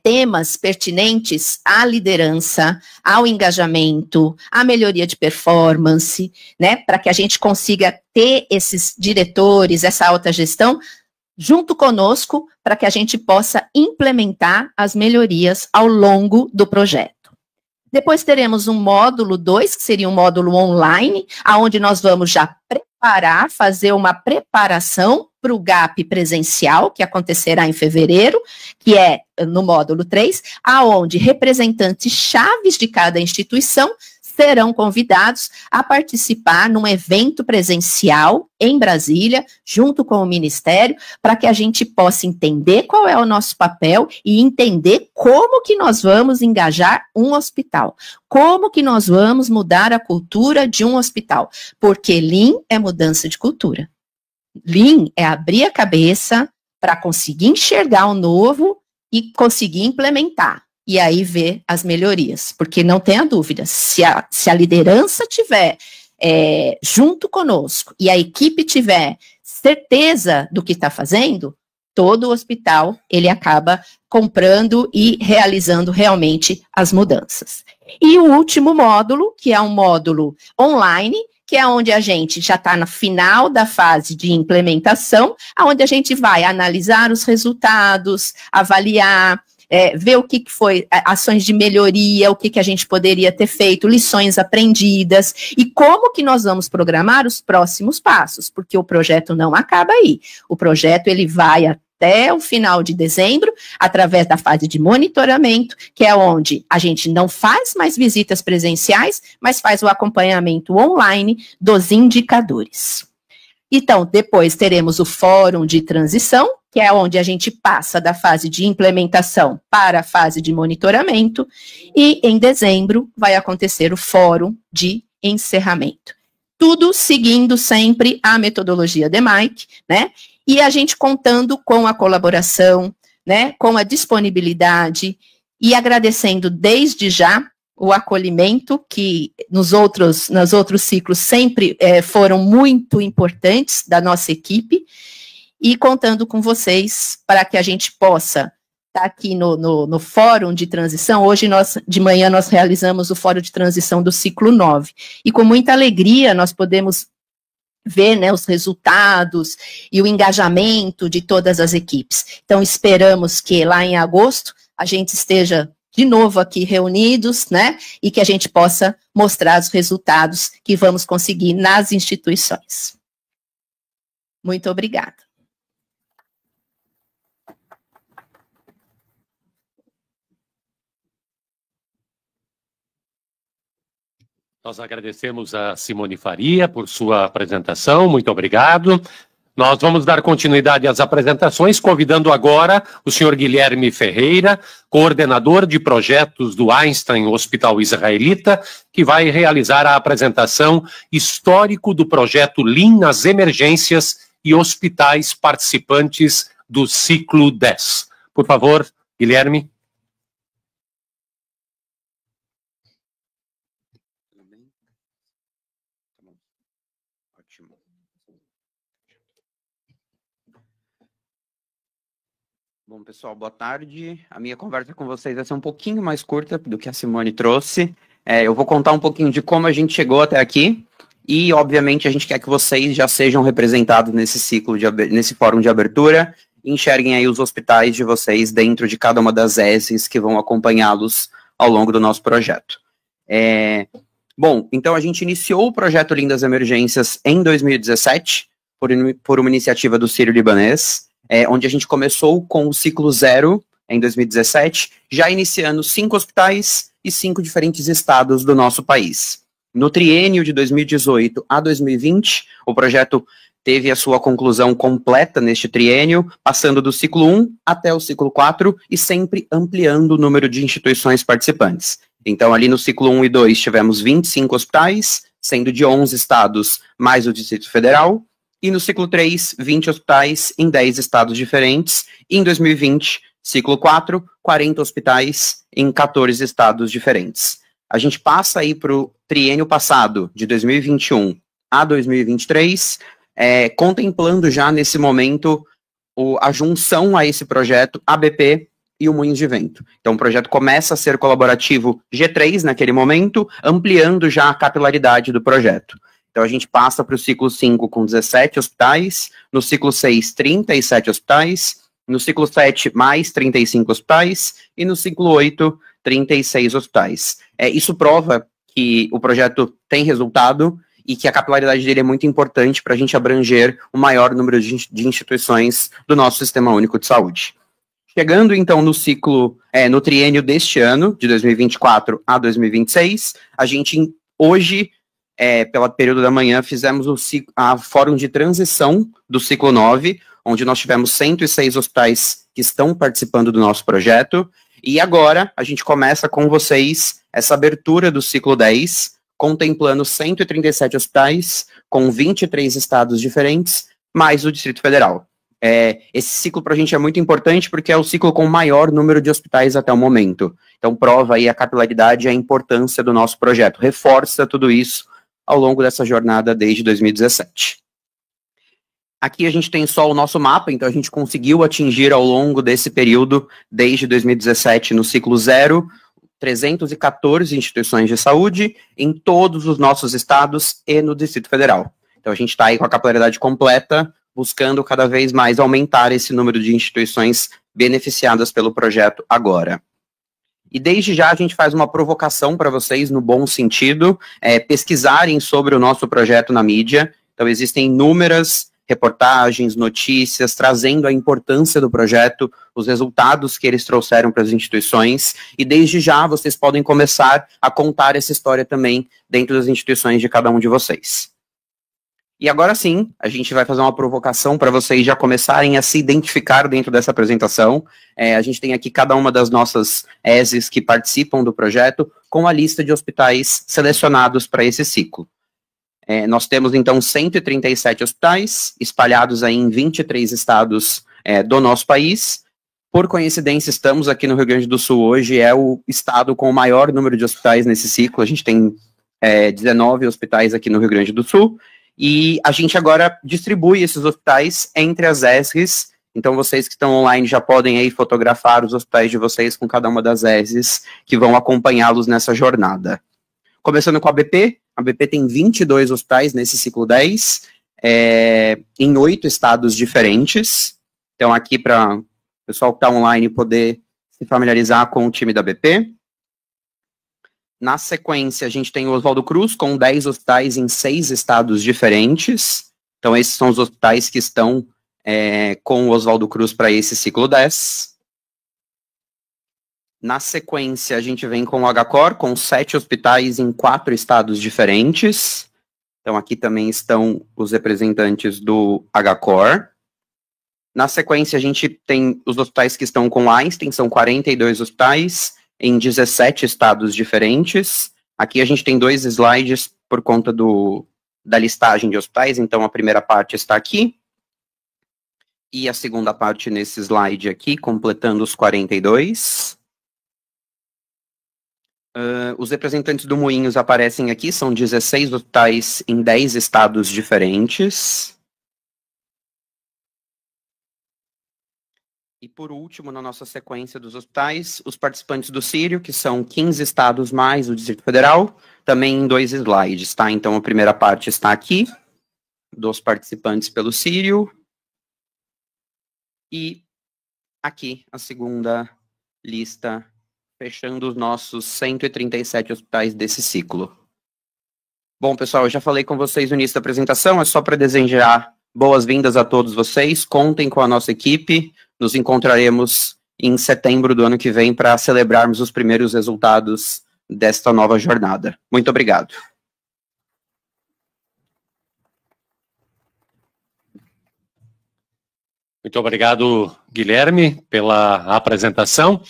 temas pertinentes à liderança, ao engajamento, à melhoria de performance, né, para que a gente consiga ter esses diretores, essa alta gestão, junto conosco, para que a gente possa implementar as melhorias ao longo do projeto. Depois teremos um módulo 2, que seria um módulo online, onde nós vamos já preparar, fazer uma preparação para o GAP presencial, que acontecerá em fevereiro, que é no módulo 3, aonde representantes chaves de cada instituição serão convidados a participar num evento presencial em Brasília, junto com o Ministério, para que a gente possa entender qual é o nosso papel e entender como que nós vamos engajar um hospital, como que nós vamos mudar a cultura de um hospital, porque Lean é mudança de cultura. Lean é abrir a cabeça para conseguir enxergar o novo e conseguir implementar. E aí ver as melhorias, porque não tenha dúvida, se a liderança tiver junto conosco e a equipe tiver certeza do que está fazendo, todo o hospital ele acaba comprando e realizando realmente as mudanças. E o último módulo, que é um módulo online, que é onde a gente já está no final da fase de implementação, onde a gente vai analisar os resultados, avaliar, ver o que foi ações de melhoria, o que a gente poderia ter feito, lições aprendidas, e como que nós vamos programar os próximos passos, porque o projeto não acaba aí. O projeto ele vai até o final de dezembro, através da fase de monitoramento, que é onde a gente não faz mais visitas presenciais, mas faz o acompanhamento online dos indicadores. Então, depois teremos o fórum de transição, que é onde a gente passa da fase de implementação para a fase de monitoramento, e em dezembro vai acontecer o fórum de encerramento. Tudo seguindo sempre a metodologia DMAIC, né? E a gente contando com a colaboração, né, com a disponibilidade e agradecendo desde já o acolhimento que nos outros ciclos sempre foram muito importantes da nossa equipe, e contando com vocês para que a gente possa estar aqui no fórum de transição. Hoje, de manhã, nós realizamos o fórum de transição do ciclo 9, e com muita alegria nós podemos ver, né, os resultados e o engajamento de todas as equipes. Então, esperamos que lá em agosto a gente esteja de novo aqui reunidos, né, e que a gente possa mostrar os resultados que vamos conseguir nas instituições. Muito obrigada. Nós agradecemos a Simone Faria por sua apresentação, muito obrigado. Nós vamos dar continuidade às apresentações, convidando agora o senhor Guilherme Ferreira, coordenador de projetos do Einstein Hospital Israelita, que vai realizar a apresentação histórico do projeto Lean nas emergências e hospitais participantes do ciclo 10. Por favor, Guilherme. Bom, pessoal, boa tarde. A minha conversa com vocês vai ser um pouquinho mais curta do que a Simone trouxe. Eu vou contar um pouquinho de como a gente chegou até aqui e, obviamente, a gente quer que vocês já sejam representados nesse ciclo, nesse fórum de abertura, e enxerguem aí os hospitais de vocês dentro de cada uma das ESs que vão acompanhá-los ao longo do nosso projeto. Bom, então a gente iniciou o projeto Lean das Emergências em 2017, por uma iniciativa do Sírio-Libanês, onde a gente começou com o ciclo 0 em 2017, já iniciando 5 hospitais e 5 diferentes estados do nosso país. No triênio de 2018 a 2020, o projeto teve a sua conclusão completa neste triênio, passando do ciclo 1 até o ciclo 4 e sempre ampliando o número de instituições participantes. Então, ali no ciclo 1 e 2, tivemos 25 hospitais, sendo de 11 estados mais o Distrito Federal, e no ciclo 3, 20 hospitais em 10 estados diferentes. E em 2020, ciclo 4, 40 hospitais em 14 estados diferentes. A gente passa aí para o triênio passado, de 2021 a 2023, contemplando já nesse momento a junção a esse projeto ABP e o Moinhos de Vento. Então o projeto começa a ser colaborativo G3 naquele momento, ampliando já a capilaridade do projeto. Então, a gente passa para o ciclo 5 com 17 hospitais, no ciclo 6, 37 hospitais, no ciclo 7, mais 35 hospitais, e no ciclo 8, 36 hospitais. Isso prova que o projeto tem resultado e que a capilaridade dele é muito importante para a gente abranger o maior número de instituições do nosso Sistema Único de Saúde. Chegando, então, no triênio deste ano, de 2024 a 2026, a gente, hoje, pelo período da manhã, fizemos a fórum de transição do ciclo 9, onde nós tivemos 106 hospitais que estão participando do nosso projeto, e agora a gente começa com vocês essa abertura do ciclo 10, contemplando 137 hospitais, com 23 estados diferentes, mais o Distrito Federal. Esse ciclo para a gente é muito importante porque é o ciclo com o maior número de hospitais até o momento. Então prova aí a capilaridade e a importância do nosso projeto, reforça tudo isso ao longo dessa jornada desde 2017. Aqui a gente tem só o nosso mapa, então a gente conseguiu atingir ao longo desse período, desde 2017, no ciclo 0, 314 instituições de saúde em todos os nossos estados e no Distrito Federal. Então a gente está aí com a capilaridade completa, buscando cada vez mais aumentar esse número de instituições beneficiadas pelo projeto agora. E desde já a gente faz uma provocação para vocês, no bom sentido, pesquisarem sobre o nosso projeto na mídia. Então existem inúmeras reportagens, notícias, trazendo a importância do projeto, os resultados que eles trouxeram para as instituições, e desde já vocês podem começar a contar essa história também dentro das instituições de cada um de vocês. E agora sim, a gente vai fazer uma provocação para vocês já começarem a se identificar dentro dessa apresentação. A gente tem aqui cada uma das nossas ESs que participam do projeto com a lista de hospitais selecionados para esse ciclo. Nós temos, então, 137 hospitais espalhados aí em 23 estados do nosso país. Por coincidência, estamos aqui no Rio Grande do Sul hoje, é o estado com o maior número de hospitais nesse ciclo. A gente tem 19 hospitais aqui no Rio Grande do Sul. E a gente agora distribui esses hospitais entre as ESRs. Então, vocês que estão online já podem aí fotografar os hospitais de vocês com cada uma das ESRs que vão acompanhá-los nessa jornada. Começando com a BP tem 22 hospitais nesse ciclo 10, em 8 estados diferentes. Então, aqui para o pessoal que está online poder se familiarizar com o time da BP. Na sequência, a gente tem o Oswaldo Cruz, com 10 hospitais em 6 estados diferentes. Então, esses são os hospitais que estão com o Oswaldo Cruz para esse ciclo 10. Na sequência, a gente vem com o HCOR, com 7 hospitais em 4 estados diferentes. Então, aqui também estão os representantes do HCOR. Na sequência, a gente tem os hospitais que estão com Einstein, são 42 hospitais em 17 estados diferentes. Aqui a gente tem 2 slides por conta da listagem de hospitais, então a primeira parte está aqui, e a segunda parte nesse slide aqui, completando os 42. Os representantes do Moinhos aparecem aqui, são 16 hospitais em 10 estados diferentes. E por último, na nossa sequência dos hospitais, os participantes do Sírio, que são 15 estados mais o Distrito Federal, também em 2 slides, tá? Então a primeira parte está aqui, dos participantes pelo Sírio. E aqui a segunda lista, fechando os nossos 137 hospitais desse ciclo. Bom, pessoal, eu já falei com vocês no início da apresentação, é só para desejar boas-vindas a todos vocês, contem com a nossa equipe, nos encontraremos em setembro do ano que vem para celebrarmos os primeiros resultados desta nova jornada. Muito obrigado. Muito obrigado, Guilherme, pela apresentação.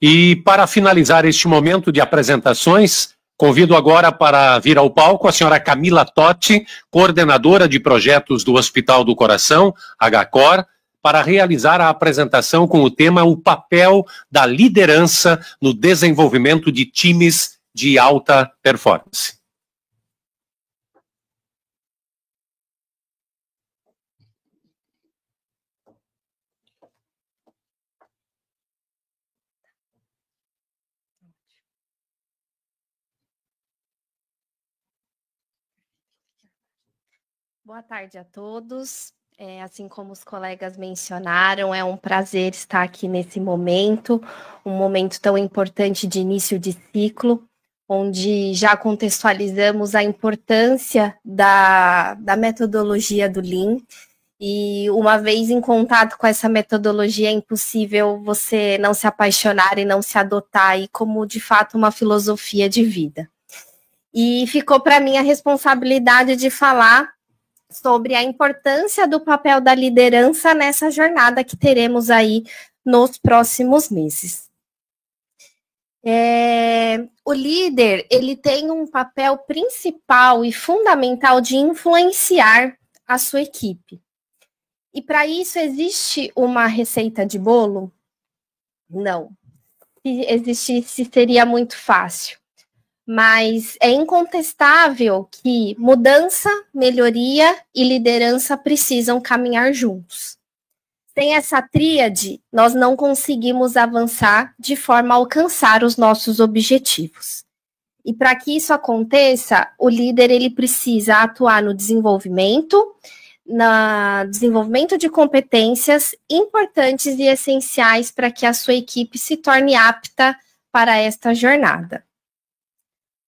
E para finalizar este momento de apresentações, convido agora para vir ao palco a senhora Camila Totti, coordenadora de projetos do Hospital do Coração, HCOR, para realizar a apresentação com o tema O papel da liderança no desenvolvimento de times de alta performance. Boa tarde a todos. Assim como os colegas mencionaram, é um prazer estar aqui nesse momento, um momento tão importante de início de ciclo, onde já contextualizamos a importância da metodologia do Lean. E uma vez em contato com essa metodologia, é impossível você não se apaixonar e não se adotar aí como, de fato, uma filosofia de vida. E ficou para mim a responsabilidade de falar sobre a importância do papel da liderança nessa jornada que teremos aí nos próximos meses. O líder, ele tem um papel principal e fundamental de influenciar a sua equipe. E para isso existe uma receita de bolo? Não. Se existisse, seria muito fácil. Mas é incontestável que mudança, melhoria e liderança precisam caminhar juntos. Sem essa tríade, nós não conseguimos avançar de forma a alcançar os nossos objetivos. E para que isso aconteça, o líder ele precisa atuar no desenvolvimento de competências importantes e essenciais para que a sua equipe se torne apta para esta jornada.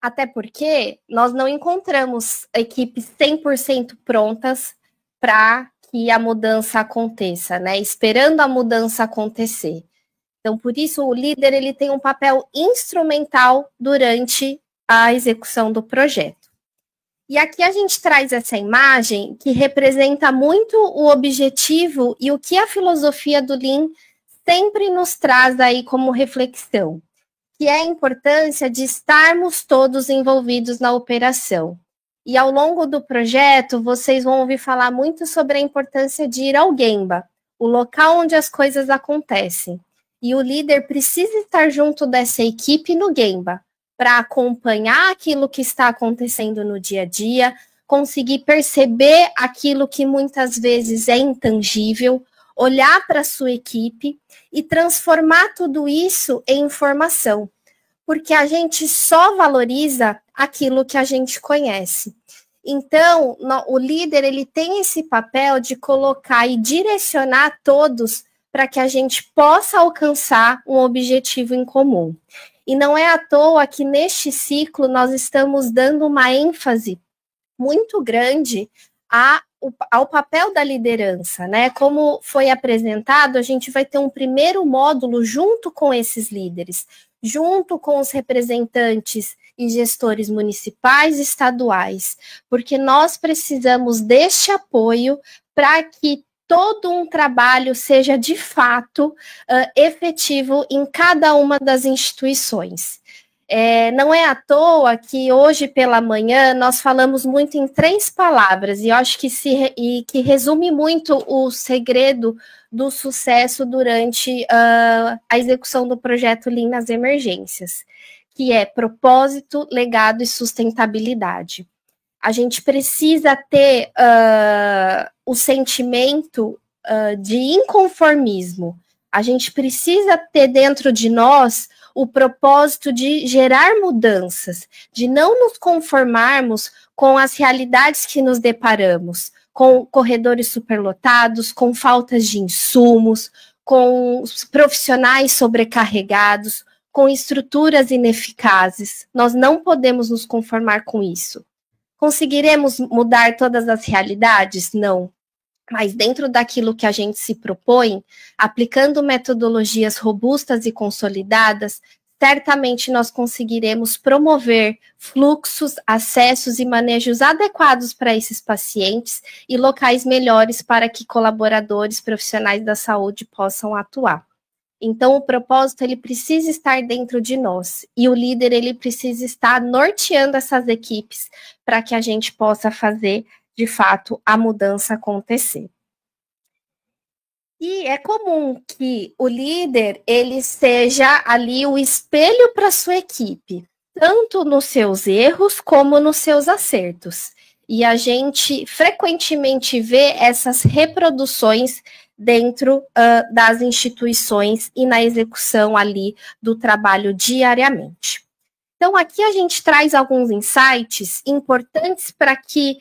Até porque nós não encontramos equipes 100% prontas para que a mudança aconteça, né? Esperando a mudança acontecer. Então, por isso, o líder ele tem um papel instrumental durante a execução do projeto. E aqui a gente traz essa imagem que representa muito o objetivo e o que a filosofia do Lean sempre nos traz aí como reflexão, que é a importância de estarmos todos envolvidos na operação. E ao longo do projeto, vocês vão ouvir falar muito sobre a importância de ir ao Gemba, o local onde as coisas acontecem. E o líder precisa estar junto dessa equipe no Gemba, para acompanhar aquilo que está acontecendo no dia a dia, conseguir perceber aquilo que muitas vezes é intangível, olhar para a sua equipe e transformar tudo isso em informação, porque a gente só valoriza aquilo que a gente conhece. Então, o líder ele tem esse papel de colocar e direcionar todos para que a gente possa alcançar um objetivo em comum. E não é à toa que neste ciclo nós estamos dando uma ênfase muito grande ao papel da liderança, né? Como foi apresentado, a gente vai ter um primeiro módulo junto com esses líderes, junto com os representantes e gestores municipais e estaduais, porque nós precisamos deste apoio para que todo um trabalho seja de fato efetivo em cada uma das instituições. Não é à toa que hoje pela manhã nós falamos muito em 3 palavras, e eu acho que resume muito o segredo do sucesso durante a execução do projeto Lean nas emergências, que é propósito, legado e sustentabilidade. A gente precisa ter o sentimento de inconformismo. A gente precisa ter dentro de nós o propósito de gerar mudanças, de não nos conformarmos com as realidades que nos deparamos, com corredores superlotados, com faltas de insumos, com profissionais sobrecarregados, com estruturas ineficazes. Nós não podemos nos conformar com isso. Conseguiremos mudar todas as realidades? Não. Mas dentro daquilo que a gente se propõe, aplicando metodologias robustas e consolidadas, certamente nós conseguiremos promover fluxos, acessos e manejos adequados para esses pacientes e locais melhores para que colaboradores profissionais da saúde possam atuar. Então, o propósito, ele precisa estar dentro de nós, e o líder, ele precisa estar norteando essas equipes para que a gente possa fazer, de fato, a mudança acontecer. E é comum que o líder, ele seja ali o espelho para a sua equipe, tanto nos seus erros como nos seus acertos. E a gente frequentemente vê essas reproduções dentro das instituições e na execução ali do trabalho diariamente. Então, aqui a gente traz alguns insights importantes para que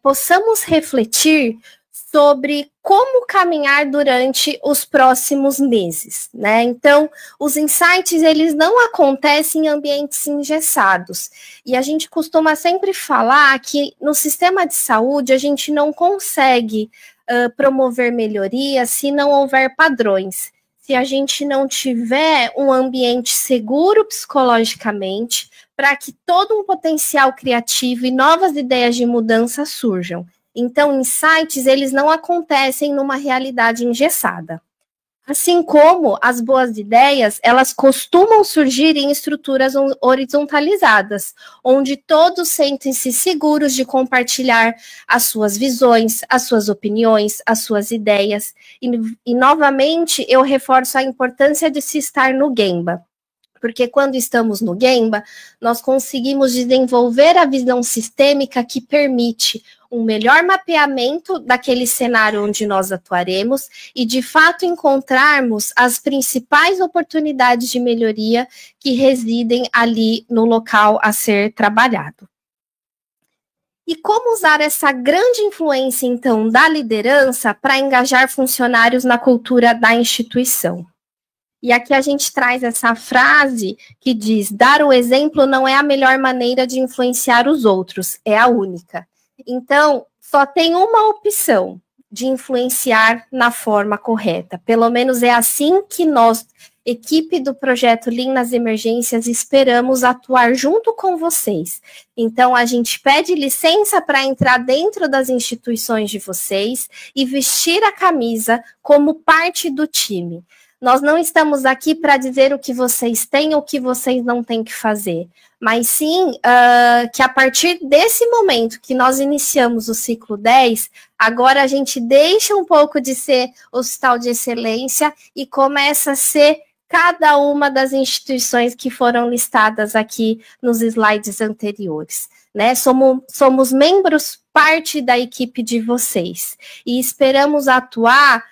possamos refletir sobre como caminhar durante os próximos meses, né? Então, os insights, eles não acontecem em ambientes engessados. E a gente costuma sempre falar que no sistema de saúde a gente não consegue promover melhorias se não houver padrões. Se a gente não tiver um ambiente seguro psicologicamente, para que todo um potencial criativo e novas ideias de mudança surjam. Então, insights, eles não acontecem numa realidade engessada. Assim como as boas ideias, elas costumam surgir em estruturas horizontalizadas, onde todos sentem-se seguros de compartilhar as suas visões, as suas opiniões, as suas ideias. E novamente, eu reforço a importância de se estar no Gemba. Porque quando estamos no Gemba, nós conseguimos desenvolver a visão sistêmica que permite um melhor mapeamento daquele cenário onde nós atuaremos e, de fato, encontrarmos as principais oportunidades de melhoria que residem ali no local a ser trabalhado. E como usar essa grande influência, então, da liderança para engajar funcionários na cultura da instituição? E aqui a gente traz essa frase que diz: dar o exemplo não é a melhor maneira de influenciar os outros, é a única. Então, só tem uma opção de influenciar na forma correta. Pelo menos é assim que nós equipe do projeto Lean nas Emergências, esperamos atuar junto com vocês. Então, a gente pede licença para entrar dentro das instituições de vocês e vestir a camisa como parte do time. Nós não estamos aqui para dizer o que vocês têm ou o que vocês não têm que fazer, mas sim que a partir desse momento que nós iniciamos o ciclo 10, agora a gente deixa um pouco de ser hospital de excelência e começa a ser cada uma das instituições que foram listadas aqui nos slides anteriores, né? Somos membros, parte da equipe de vocês, e esperamos atuar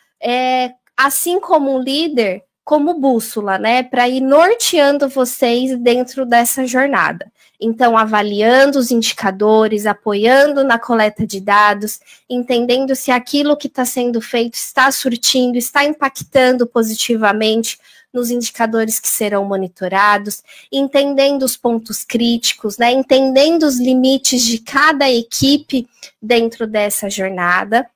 assim como um líder, como bússola, né, para ir norteando vocês dentro dessa jornada. Então, avaliando os indicadores, apoiando na coleta de dados, entendendo se aquilo que está sendo feito está surtindo, está impactando positivamente nos indicadores que serão monitorados, entendendo os pontos críticos, né, entendendo os limites de cada equipe dentro dessa jornada,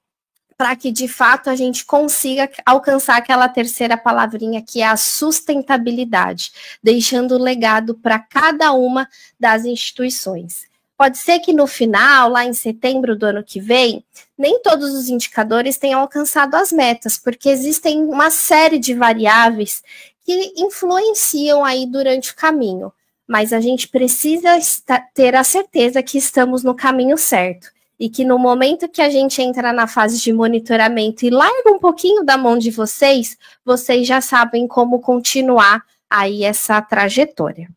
para que, de fato, a gente consiga alcançar aquela terceira palavrinha, que é a sustentabilidade, deixando o legado para cada uma das instituições. Pode ser que no final, lá em setembro do ano que vem, nem todos os indicadores tenham alcançado as metas, porque existem uma série de variáveis que influenciam aí durante o caminho, mas a gente precisa ter a certeza que estamos no caminho certo. E que no momento que a gente entra na fase de monitoramento e larga um pouquinho da mão de vocês, vocês já sabem como continuar aí essa trajetória.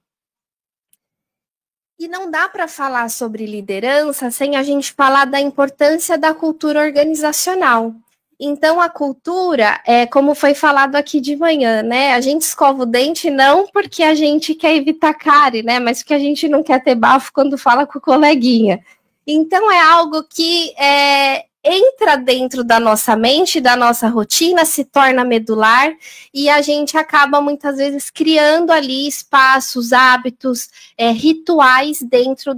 E não dá para falar sobre liderança sem a gente falar da importância da cultura organizacional. Então, a cultura, como foi falado aqui de manhã, né? A gente escova o dente não porque a gente quer evitar cárie, né? Mas porque a gente não quer ter bafo quando fala com o coleguinha. Então, é algo que entra dentro da nossa mente, da nossa rotina, se torna medular, e a gente acaba, muitas vezes, criando ali espaços, hábitos, rituais dentro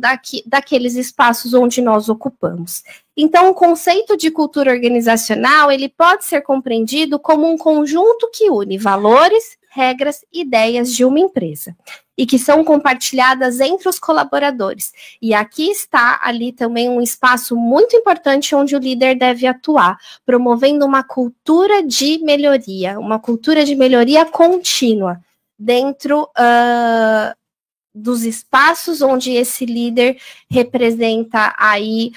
daqueles espaços onde nós ocupamos. Então, o conceito de cultura organizacional, ele pode ser compreendido como um conjunto que une valores, regras e ideias de uma empresa, e que são compartilhadas entre os colaboradores. E aqui está ali também um espaço muito importante onde o líder deve atuar, promovendo uma cultura de melhoria contínua, dentro dos espaços onde esse líder representa aí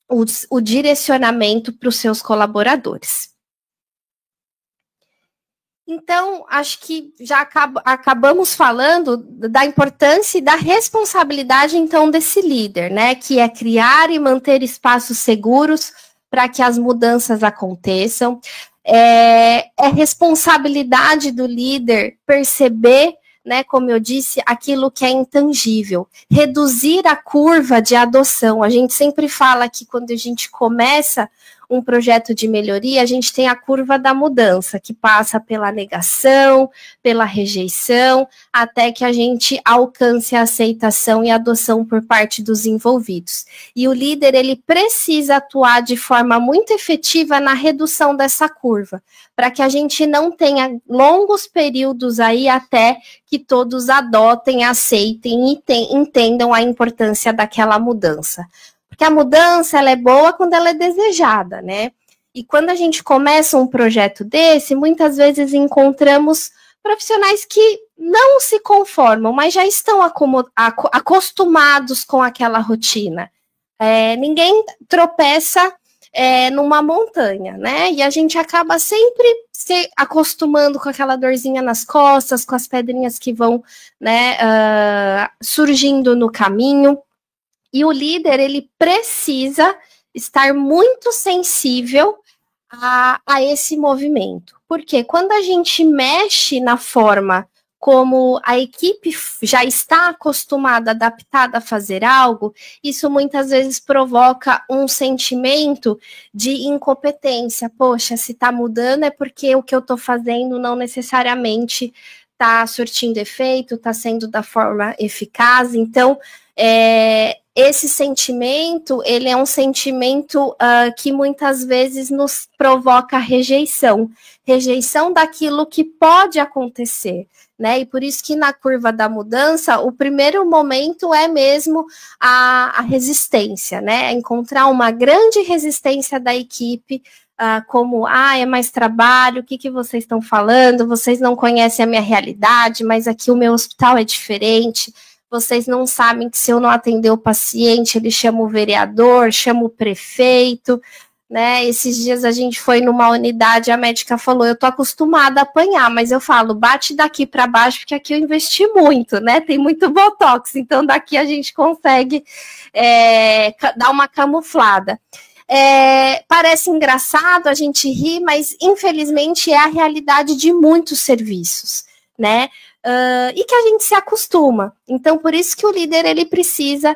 o direcionamento para os seus colaboradores. Então, acho que já acabamos falando da importância e da responsabilidade, então, desse líder, né? Que é criar e manter espaços seguros para que as mudanças aconteçam. É responsabilidade do líder perceber, né, como eu disse, aquilo que é intangível. Reduzir a curva de adoção. A gente sempre fala que quando a gente começa um projeto de melhoria, a gente tem a curva da mudança, que passa pela negação, pela rejeição, até que a gente alcance a aceitação e adoção por parte dos envolvidos. E o líder, ele precisa atuar de forma muito efetiva na redução dessa curva, para que a gente não tenha longos períodos aí até que todos adotem, aceitem e entendam a importância daquela mudança. Porque a mudança, ela é boa quando ela é desejada, né? E quando a gente começa um projeto desse, muitas vezes encontramos profissionais que não se conformam, mas já estão acostumados com aquela rotina. Ninguém tropeça numa montanha, né? E a gente acaba sempre se acostumando com aquela dorzinha nas costas, com as pedrinhas que vão, né, surgindo no caminho. E o líder, ele precisa estar muito sensível a esse movimento. Porque quando a gente mexe na forma como a equipe já está acostumada, adaptada a fazer algo, isso muitas vezes provoca um sentimento de incompetência. Poxa, se está mudando é porque o que eu estou fazendo não necessariamente está surtindo efeito, está sendo da forma eficaz. Então, esse sentimento, ele é um sentimento que muitas vezes nos provoca rejeição daquilo que pode acontecer, né? E por isso que na curva da mudança, o primeiro momento é mesmo a resistência, né? Encontrar uma grande resistência da equipe, como, é mais trabalho, o que vocês estão falando? Vocês não conhecem a minha realidade, mas aqui o meu hospital é diferente. Vocês não sabem que se eu não atender o paciente, ele chama o vereador, chama o prefeito, né? Esses dias a gente foi numa unidade, a médica falou, eu tô acostumada a apanhar, mas eu falo, bate daqui para baixo, porque aqui eu investi muito, né? Tem muito botox, então daqui a gente consegue dar uma camuflada. Parece engraçado, a gente ri, mas infelizmente é a realidade de muitos serviços, né? E que a gente se acostuma. Então, por isso que o líder ele precisa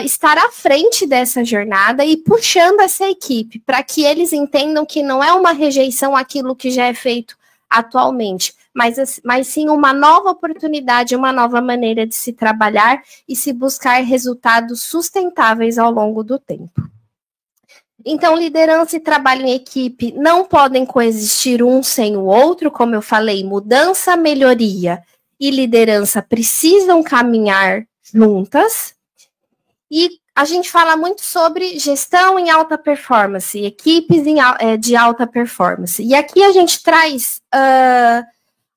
estar à frente dessa jornada e puxando essa equipe, para que eles entendam que não é uma rejeição àquilo que já é feito atualmente, mas sim uma nova oportunidade, uma nova maneira de se trabalhar e se buscar resultados sustentáveis ao longo do tempo. Então, liderança e trabalho em equipe não podem coexistir um sem o outro, como eu falei, mudança, melhoria e liderança precisam caminhar juntas. E a gente fala muito sobre gestão em alta performance, equipes de alta performance. E aqui a gente traz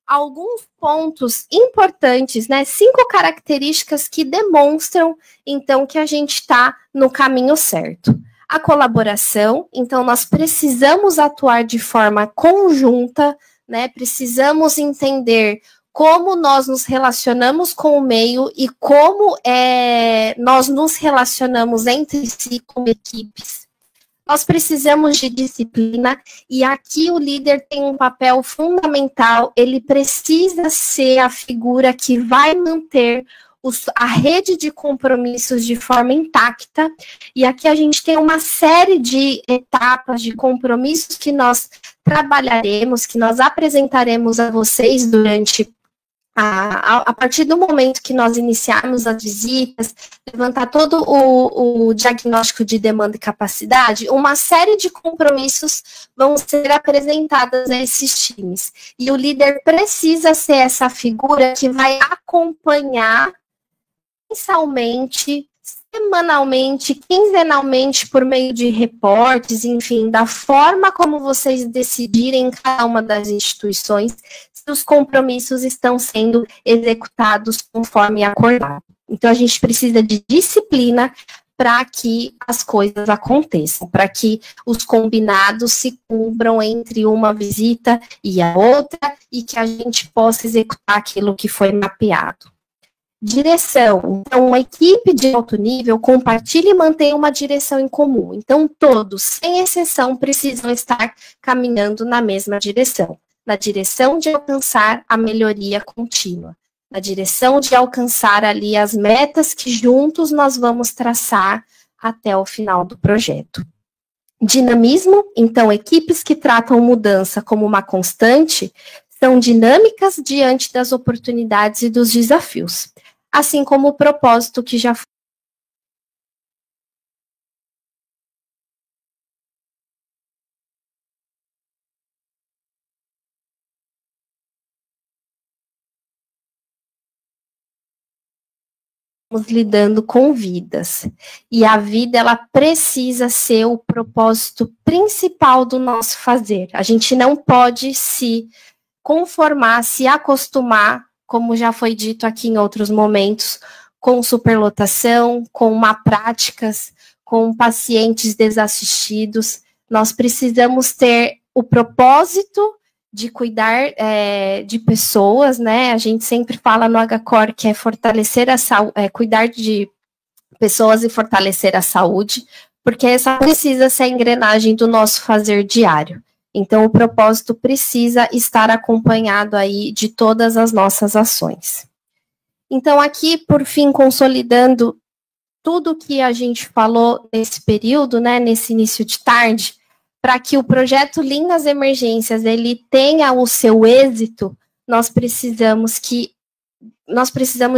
alguns pontos importantes, né? 5 características que demonstram, então, que a gente está no caminho certo. A colaboração, então nós precisamos atuar de forma conjunta, né? Precisamos entender como nós nos relacionamos com o meio e como nós nos relacionamos entre si como equipes. Nós precisamos de disciplina e aqui o líder tem um papel fundamental, ele precisa ser a figura que vai manter a rede de compromissos de forma intacta, e aqui a gente tem uma série de etapas de compromissos que nós trabalharemos, que nós apresentaremos a vocês durante a partir do momento que nós iniciarmos as visitas, levantar todo o diagnóstico de demanda e capacidade, uma série de compromissos vão ser apresentados a esses times. E o líder precisa ser essa figura que vai acompanhar mensalmente, semanalmente, quinzenalmente, por meio de reportes, enfim, da forma como vocês decidirem em cada uma das instituições, se os compromissos estão sendo executados conforme acordado. Então, a gente precisa de disciplina para que as coisas aconteçam, para que os combinados se cumpram entre uma visita e a outra, e que a gente possa executar aquilo que foi mapeado. Direção. Então, uma equipe de alto nível compartilha e mantém uma direção em comum. Então, todos, sem exceção, precisam estar caminhando na mesma direção. Na direção de alcançar a melhoria contínua. Na direção de alcançar ali as metas que juntos nós vamos traçar até o final do projeto. Dinamismo. Então, equipes que tratam mudança como uma constante são dinâmicas diante das oportunidades e dos desafios. Assim como o propósito que já foi lidando com vidas. E a vida, ela precisa ser o propósito principal do nosso fazer. A gente não pode se conformar, se acostumar, como já foi dito aqui em outros momentos, com superlotação, com má práticas, com pacientes desassistidos. Nós precisamos ter o propósito de cuidar de pessoas, né? A gente sempre fala no HCOR que é fortalecer a saúde, cuidar de pessoas e fortalecer a saúde, porque essa precisa ser a engrenagem do nosso fazer diário. Então, o propósito precisa estar acompanhado aí de todas as nossas ações. Então, aqui, por fim, consolidando tudo que a gente falou nesse período, né, nesse início de tarde, para que o projeto Lean nas Emergências ele tenha o seu êxito, nós precisamos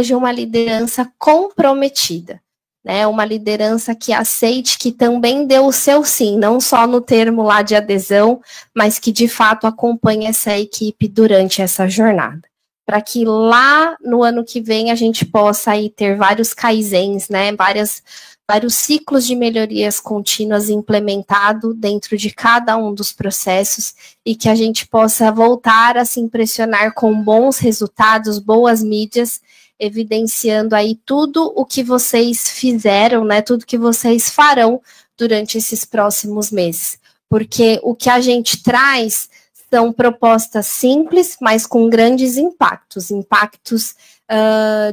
de uma liderança comprometida. né? Uma liderança que aceite, que também deu o seu sim, não só no termo lá de adesão, mas que de fato acompanhe essa equipe durante essa jornada. Para que lá no ano que vem a gente possa aí ter vários kaizens, né? Vários ciclos de melhorias contínuas implementados dentro de cada um dos processos e que a gente possa voltar a se impressionar com bons resultados, boas mídias, evidenciando aí tudo o que vocês fizeram, né, tudo que vocês farão durante esses próximos meses. Porque o que a gente traz são propostas simples, mas com grandes impactos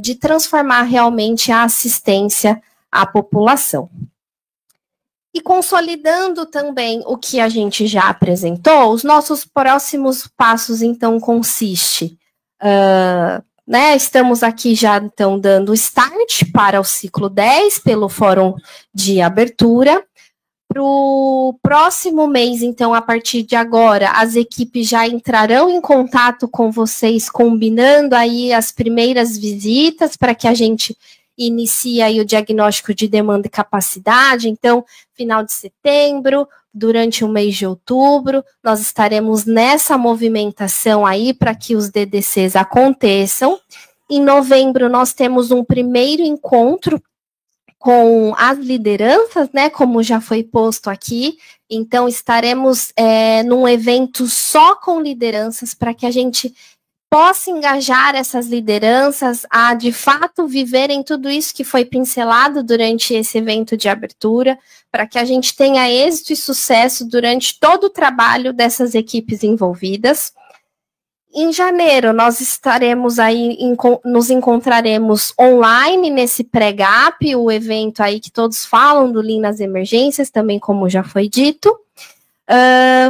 de transformar realmente a assistência à população. E consolidando também o que a gente já apresentou, os nossos próximos passos, então, consiste... né, estamos aqui já, então, dando start para o ciclo 10, pelo Fórum de Abertura. Para o próximo mês, então, a partir de agora, as equipes já entrarão em contato com vocês, combinando aí as primeiras visitas, para que a gente inicie aí o diagnóstico de demanda e capacidade. Então, final de setembro, durante o mês de outubro, nós estaremos nessa movimentação aí para que os DDCs aconteçam. Em novembro, nós temos um primeiro encontro com as lideranças, né, como já foi posto aqui. Então, estaremos num evento só com lideranças para que a gente possa engajar essas lideranças a, de fato, viverem tudo isso que foi pincelado durante esse evento de abertura, para que a gente tenha êxito e sucesso durante todo o trabalho dessas equipes envolvidas. Em janeiro, nós estaremos aí, nos encontraremos online nesse pré-GAP, o evento aí que todos falam do Lean nas emergências, também como já foi dito.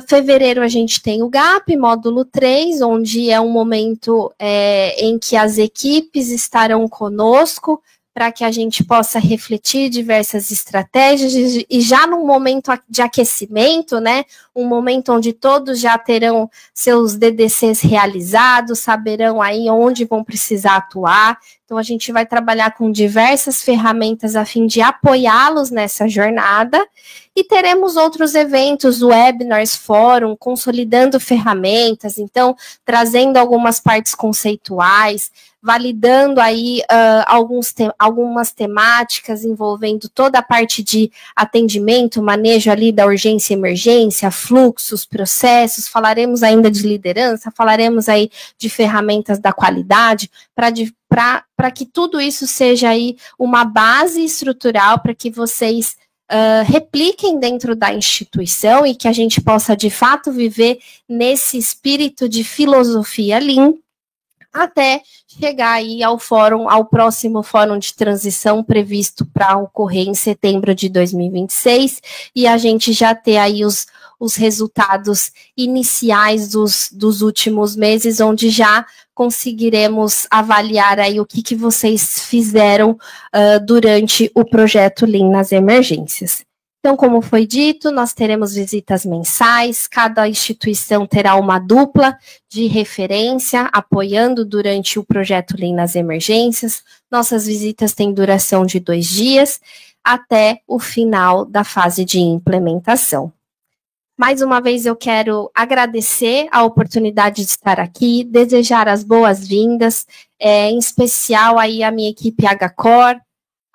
Fevereiro a gente tem o GAP, módulo 3, onde é um momento em que as equipes estarão conosco para que a gente possa refletir diversas estratégias e já num momento de aquecimento, né, um momento onde todos já terão seus DDCs realizados, saberão aí onde vão precisar atuar. Então a gente vai trabalhar com diversas ferramentas a fim de apoiá-los nessa jornada. E teremos outros eventos, webinars, fórum, consolidando ferramentas, então, trazendo algumas partes conceituais, validando aí algumas temáticas envolvendo toda a parte de atendimento, manejo ali da urgência e emergência, fluxos, processos, falaremos ainda de liderança, falaremos aí de ferramentas da qualidade, para que tudo isso seja aí uma base estrutural para que vocês repliquem dentro da instituição e que a gente possa, de fato, viver nesse espírito de filosofia Lean, até chegar aí ao próximo fórum de transição previsto para ocorrer em setembro de 2026, e a gente já ter aí os resultados iniciais dos últimos meses, onde já conseguiremos avaliar aí o que vocês fizeram durante o projeto Lean nas emergências. Então, como foi dito, nós teremos visitas mensais, cada instituição terá uma dupla de referência, apoiando durante o projeto Lean nas emergências. Nossas visitas têm duração de 2 dias, até o final da fase de implementação. Mais uma vez eu quero agradecer a oportunidade de estar aqui, desejar as boas-vindas, em especial aí a minha equipe HCOR,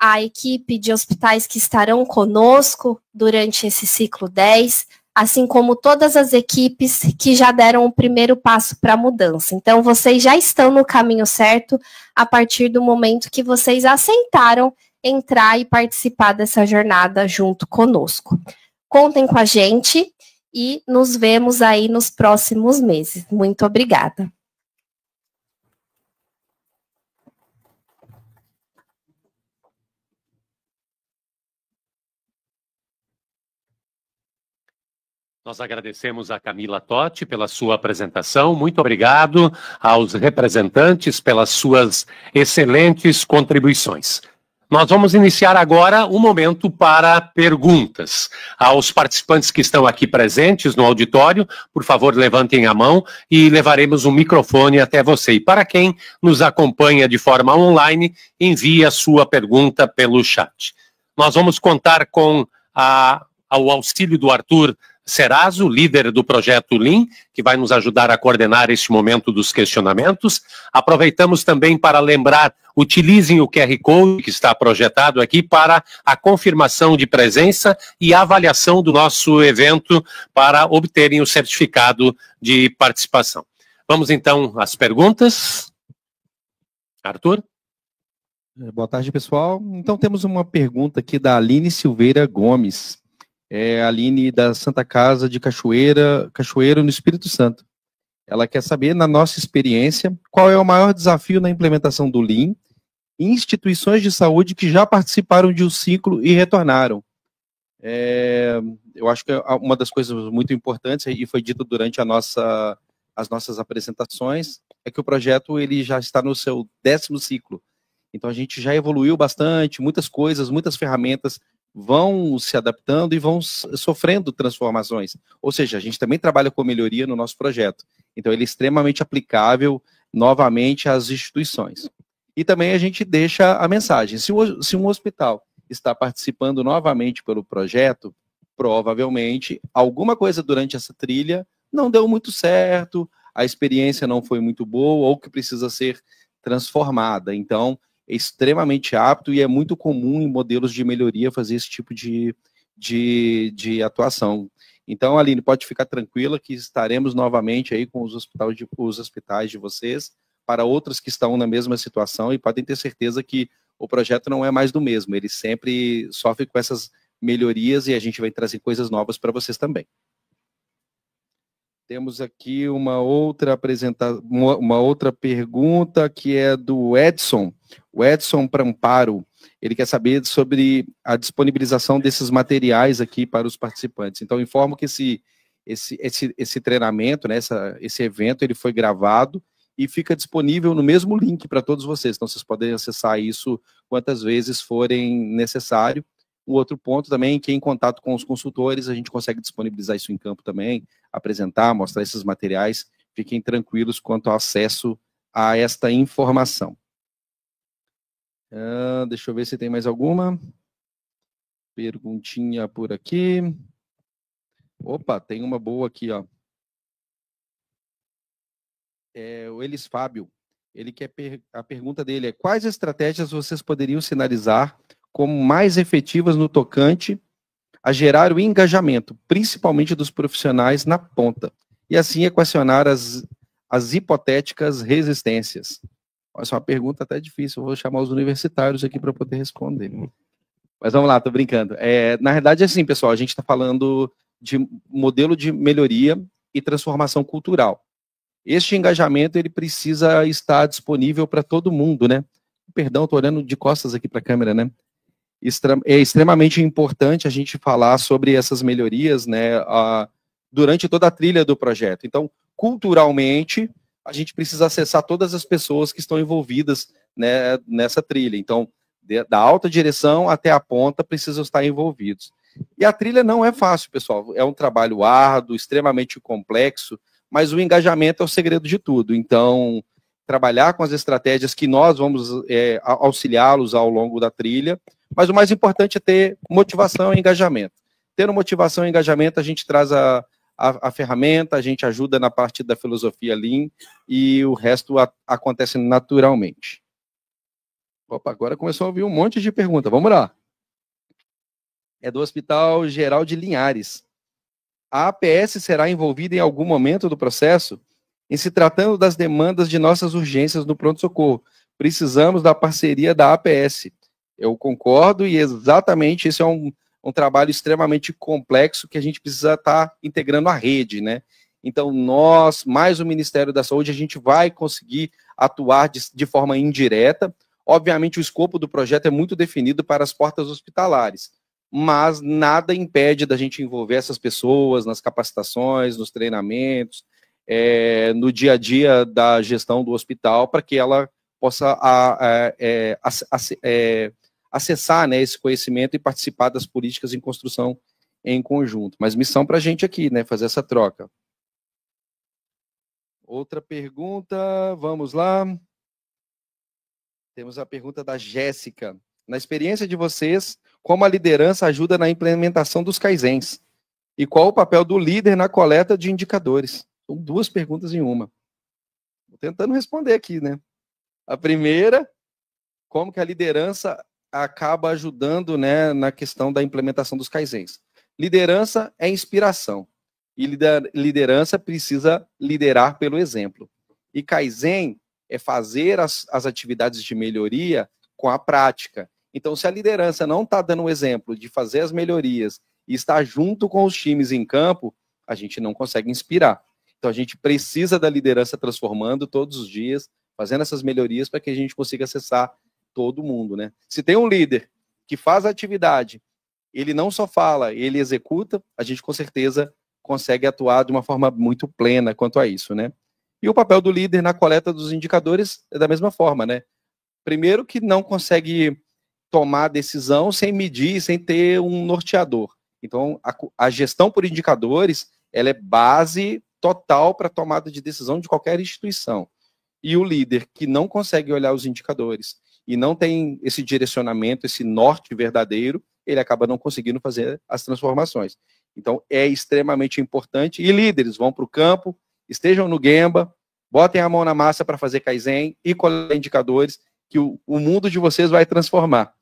a equipe de hospitais que estarão conosco durante esse ciclo 10, assim como todas as equipes que já deram o primeiro passo para a mudança. Então, vocês já estão no caminho certo a partir do momento que vocês aceitaram entrar e participar dessa jornada junto conosco. Contem com a gente e nos vemos aí nos próximos meses. Muito obrigada. Nós agradecemos a Camila Totti pela sua apresentação. Muito obrigado aos representantes pelas suas excelentes contribuições. Nós vamos iniciar agora um momento para perguntas. Aos participantes que estão aqui presentes no auditório, por favor, levantem a mão e levaremos um microfone até você. E para quem nos acompanha de forma online, envie a sua pergunta pelo chat. nós vamos contar com o auxílio do Arthur Serazo, líder do projeto Lean, que vai nos ajudar a coordenar este momento dos questionamentos. Aproveitamos também para lembrar, utilizem o QR Code que está projetado aqui para a confirmação de presença e avaliação do nosso evento para obterem o certificado de participação. Vamos então às perguntas. Arthur? Boa tarde, pessoal. Então temos uma pergunta aqui da Aline Silveira Gomes. A Aline da Santa Casa de Cachoeiro, no Espírito Santo. Ela quer saber, na nossa experiência, qual é o maior desafio na implementação do Lean em instituições de saúde que já participaram de um ciclo e retornaram. Eu acho que uma das coisas muito importantes, e foi dito durante as nossas apresentações, é que o projeto ele já está no seu 10º ciclo. Então a gente já evoluiu bastante, muitas coisas, muitas ferramentas vão se adaptando e vão sofrendo transformações. Ou seja, a gente também trabalha com melhoria no nosso projeto. Então ele é extremamente aplicável novamente às instituições. E também a gente deixa a mensagem. Se um hospital está participando novamente pelo projeto, provavelmente alguma coisa durante essa trilha não deu muito certo, a experiência não foi muito boa ou que precisa ser transformada. Então, é extremamente apto e é muito comum em modelos de melhoria fazer esse tipo de atuação. Então, Aline, pode ficar tranquila que estaremos novamente aí com os hospitais de vocês para outros que estão na mesma situação e podem ter certeza que o projeto não é mais do mesmo, ele sempre sofre com essas melhorias e a gente vai trazer coisas novas para vocês também. Temos aqui uma outra pergunta que é do Edson. O Edson Pramparo, ele quer saber sobre a disponibilização desses materiais aqui para os participantes. Então, informo que esse treinamento, né, esse evento, ele foi gravado e fica disponível no mesmo link para todos vocês. Então, vocês podem acessar isso quantas vezes forem necessário. Um outro ponto também, que em contato com os consultores, a gente consegue disponibilizar isso em campo também, apresentar, mostrar esses materiais. Fiquem tranquilos quanto ao acesso a esta informação. Deixa eu ver se tem mais alguma perguntinha por aqui. Opa, tem uma boa aqui, ó. O Elis Fábio, ele quer a pergunta dele é: quais estratégias vocês poderiam sinalizar como mais efetivas no tocante a gerar o engajamento, principalmente dos profissionais na ponta, e assim equacionar as hipotéticas resistências? Essa é uma pergunta até difícil, eu vou chamar os universitários aqui para poder responder. Mas vamos lá, tô brincando. Na verdade, é assim, pessoal, a gente está falando de modelo de melhoria e transformação cultural. Este engajamento, ele precisa estar disponível para todo mundo, né? Perdão, estou olhando de costas aqui para a câmera, né? É extremamente importante a gente falar sobre essas melhorias, né, durante toda a trilha do projeto. Então, culturalmente, a gente precisa acessar todas as pessoas que estão envolvidas, né, nessa trilha. Então, da alta direção até a ponta, precisam estar envolvidos. E a trilha não é fácil, pessoal. É um trabalho árduo, extremamente complexo, mas o engajamento é o segredo de tudo. Então, trabalhar com as estratégias que nós vamos auxiliá-los ao longo da trilha, mas o mais importante é ter motivação e engajamento. Tendo motivação e engajamento, a gente traz a ferramenta, a gente ajuda na parte da filosofia Lean e o resto acontece naturalmente. Opa, agora começou a vir um monte de perguntas. Vamos lá. É do Hospital Geral de Linhares. A APS será envolvida em algum momento do processo? Em se tratando das demandas de nossas urgências no pronto-socorro, precisamos da parceria da APS. Eu concordo e exatamente esse é um trabalho extremamente complexo que a gente precisa estar integrando a rede, né? Então, nós, mais o Ministério da Saúde, a gente vai conseguir atuar de forma indireta. Obviamente, o escopo do projeto é muito definido para as portas hospitalares, mas nada impede da gente envolver essas pessoas nas capacitações, nos treinamentos, no dia a dia da gestão do hospital, para que ela possa acessar, né, esse conhecimento e participar das políticas em construção em conjunto. Mas missão para a gente aqui, né, fazer essa troca. Outra pergunta, vamos lá. Temos a pergunta da Jéssica. Na experiência de vocês, Como a liderança ajuda na implementação dos kaizens? E qual o papel do líder na coleta de indicadores? São duas perguntas em uma. Estou tentando responder aqui, né? A primeira, como que a liderança acaba ajudando, né, na questão da implementação dos kaizens? Liderança é inspiração. E liderança precisa liderar pelo exemplo. E kaizen é fazer as atividades de melhoria com a prática. Então, se a liderança não está dando um exemplo de fazer as melhorias e está junto com os times em campo, a gente não consegue inspirar. Então, a gente precisa da liderança transformando todos os dias, fazendo essas melhorias para que a gente consiga acessar todo mundo, né? Se tem um líder que faz a atividade, ele não só fala, ele executa, a gente com certeza consegue atuar de uma forma muito plena quanto a isso, né? E o papel do líder na coleta dos indicadores é da mesma forma, né? Primeiro que não consegue tomar decisão sem medir, sem ter um norteador. Então, a gestão por indicadores, ela é base total para a tomada de decisão de qualquer instituição. E o líder que não consegue olhar os indicadores e não tem esse direcionamento, esse norte verdadeiro, ele acaba não conseguindo fazer as transformações. Então, é extremamente importante. E líderes, vão para o campo, estejam no Gemba, botem a mão na massa para fazer Kaizen e coletar indicadores que o mundo de vocês vai transformar.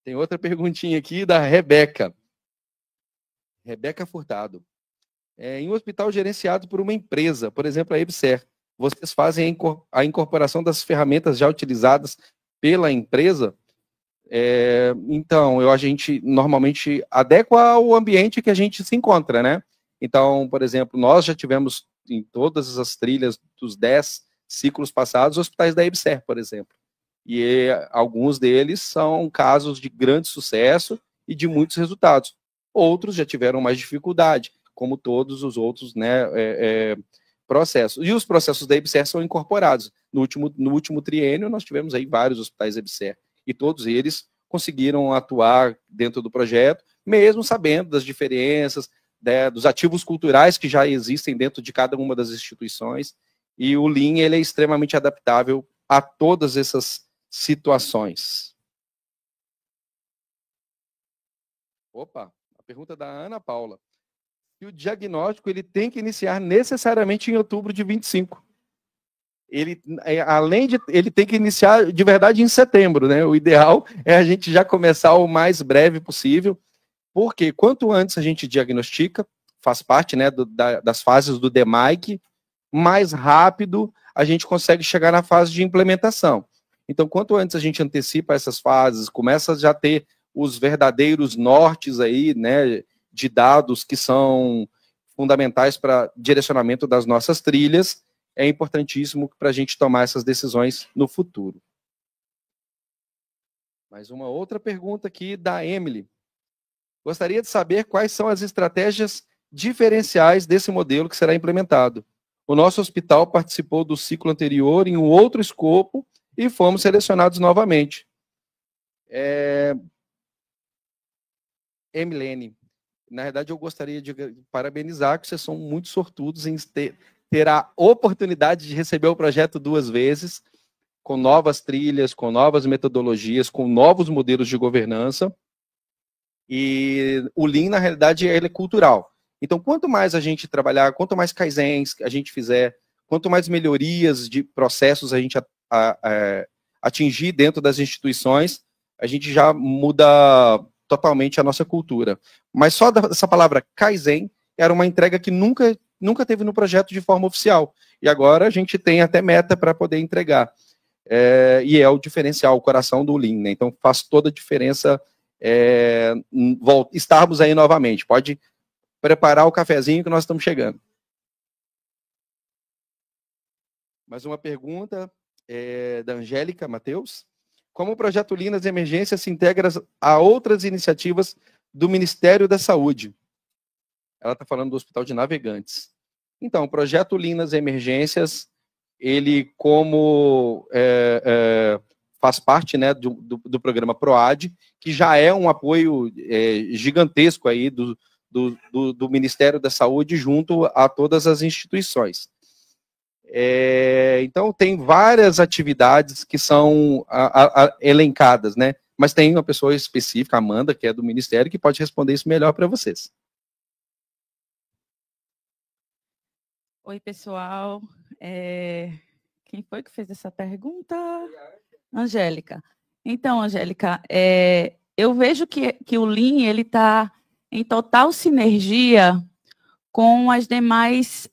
Tem outra perguntinha aqui da Rebeca. Rebeca Furtado. Em um hospital gerenciado por uma empresa, por exemplo, a EBSER, vocês fazem a incorporação das ferramentas já utilizadas pela empresa? Então, a gente normalmente adequa ao ambiente que a gente se encontra, né? Então, por exemplo, nós já tivemos em todas as trilhas dos 10 ciclos passados, hospitais da EBSER, por exemplo. E alguns deles são casos de grande sucesso e de muitos resultados. Outros já tiveram mais dificuldade, como todos os outros, né, processos. E os processos da EBSER são incorporados. No último triênio, nós tivemos aí vários hospitais EBSER, e todos eles conseguiram atuar dentro do projeto, mesmo sabendo das diferenças, né, dos ativos culturais que já existem dentro de cada uma das instituições, e o Lean ele é extremamente adaptável a todas essas situações. Opa, a pergunta da Ana Paula. E o diagnóstico ele tem que iniciar necessariamente em outubro de 25. Ele tem que iniciar de verdade em setembro, né? O ideal é a gente já começar o mais breve possível, porque quanto antes a gente diagnostica, faz parte, né, das fases do DMAIC, mais rápido a gente consegue chegar na fase de implementação. Então, quanto antes a gente antecipa essas fases, começa a já ter os verdadeiros nortes aí, né, de dados que são fundamentais para direcionamento das nossas trilhas, é importantíssimo para a gente tomar essas decisões no futuro. Mais uma outra pergunta aqui da Emily. Gostaria de saber quais são as estratégias diferenciais desse modelo que será implementado. O nosso hospital participou do ciclo anterior em um outro escopo e fomos selecionados novamente. Emilene, na verdade eu gostaria de parabenizar que vocês são muito sortudos em ter a oportunidade de receber o projeto 2 vezes, com novas trilhas, com novas metodologias, com novos modelos de governança. E o Lean, na realidade, ele é cultural. Então, quanto mais a gente trabalhar, quanto mais kaizens a gente fizer, quanto mais melhorias de processos a gente atingir dentro das instituições, a gente já muda totalmente a nossa cultura. Mas só essa palavra kaizen era uma entrega que nunca teve no projeto de forma oficial. E agora a gente tem até meta para poder entregar. E é o diferencial, o coração do Lean, né? Então faz toda a diferença estarmos aí novamente. Pode preparar o cafezinho que nós estamos chegando. Mais uma pergunta da Angélica Matheus. Como o projeto Lean nas emergências se integra a outras iniciativas do Ministério da Saúde? Ela está falando do Hospital de Navegantes. Então, o projeto Lean nas emergências, ele como faz parte, né, do programa PROAD, que já é um apoio gigantesco aí do Ministério da Saúde junto a todas as instituições. Então, tem várias atividades que são elencadas, né? mas tem uma pessoa específica, a Amanda, que é do Ministério, que pode responder isso melhor para vocês. Oi, pessoal. Quem foi que fez essa pergunta? Angélica. Então, Angélica, eu vejo que o Lean ele está em total sinergia com as demais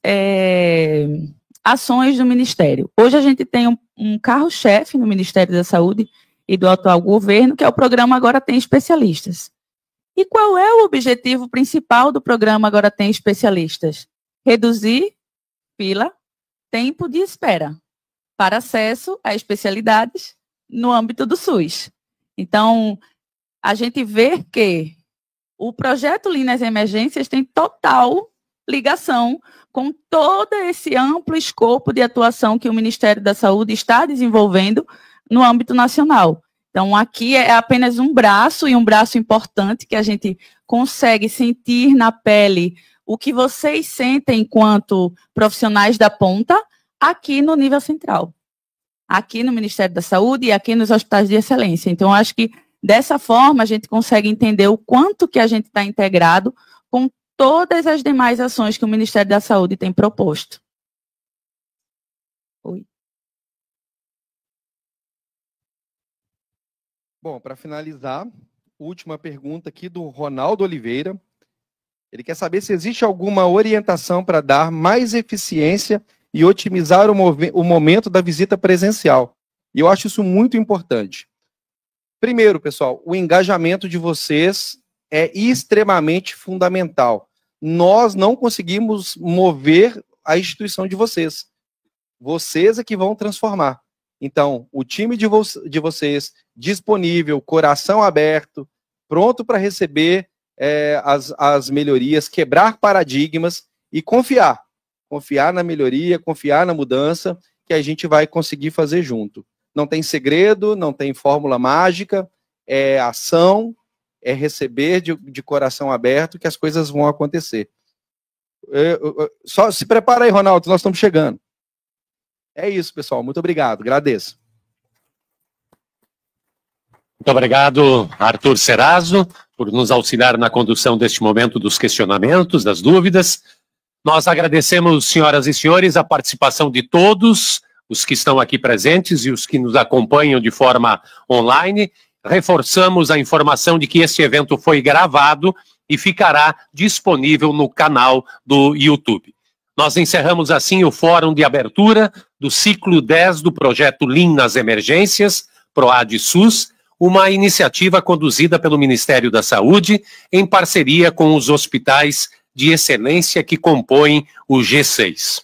ações do Ministério. Hoje a gente tem um carro-chefe no Ministério da Saúde e do atual governo, que é o programa Agora Tem Especialistas. E qual é o objetivo principal do programa Agora Tem Especialistas? Reduzir fila, tempo de espera para acesso a especialidades no âmbito do SUS. Então, a gente vê que o projeto Lean nas Emergências tem total ligação com todo esse amplo escopo de atuação que o Ministério da Saúde está desenvolvendo no âmbito nacional. Então, aqui é apenas um braço, e um braço importante, que a gente consegue sentir na pele o que vocês sentem enquanto profissionais da ponta, aqui no nível central, aqui no Ministério da Saúde e aqui nos hospitais de excelência. Então, acho que dessa forma a gente consegue entender o quanto que a gente está integrado com todas as demais ações que o Ministério da Saúde tem proposto. Oi. Bom, para finalizar, última pergunta aqui do Ronaldo Oliveira. Ele quer saber se existe alguma orientação para dar mais eficiência e otimizar o momento da visita presencial. E eu acho isso muito importante. Primeiro, pessoal, o engajamento de vocês é extremamente fundamental. Nós não conseguimos mover a instituição de vocês. Vocês é que vão transformar. Então, o time de vocês disponível, coração aberto, pronto para receber as melhorias, quebrar paradigmas e confiar. Confiar na melhoria, confiar na mudança, que a gente vai conseguir fazer junto. Não tem segredo, não tem fórmula mágica, é ação, é receber de coração aberto que as coisas vão acontecer. Só se prepara aí, Ronaldo, nós estamos chegando. É isso, pessoal. Muito obrigado. Agradeço. Muito obrigado, Arthur Serrazzo, por nos auxiliar na condução deste momento dos questionamentos, das dúvidas. Nós agradecemos, senhoras e senhores, a participação de todos os que estão aqui presentes e os que nos acompanham de forma online. Reforçamos a informação de que este evento foi gravado e ficará disponível no canal do YouTube. Nós encerramos assim o Fórum de Abertura do ciclo 10 do projeto Lean nas Emergências, PROAD SUS, uma iniciativa conduzida pelo Ministério da Saúde em parceria com os hospitais de excelência que compõem o G6.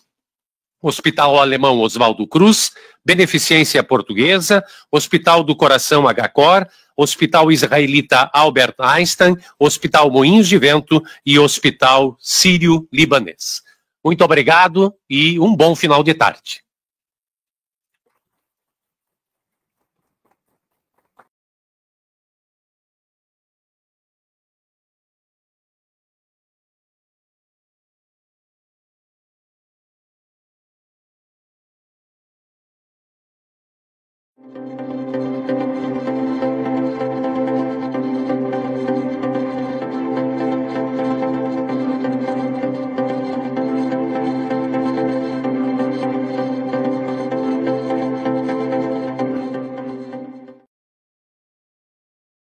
Hospital Alemão Oswaldo Cruz, Beneficência Portuguesa, Hospital do Coração HCOR, Hospital Israelita Albert Einstein, Hospital Moinhos de Vento e Hospital Sírio-Libanês. Muito obrigado e um bom final de tarde.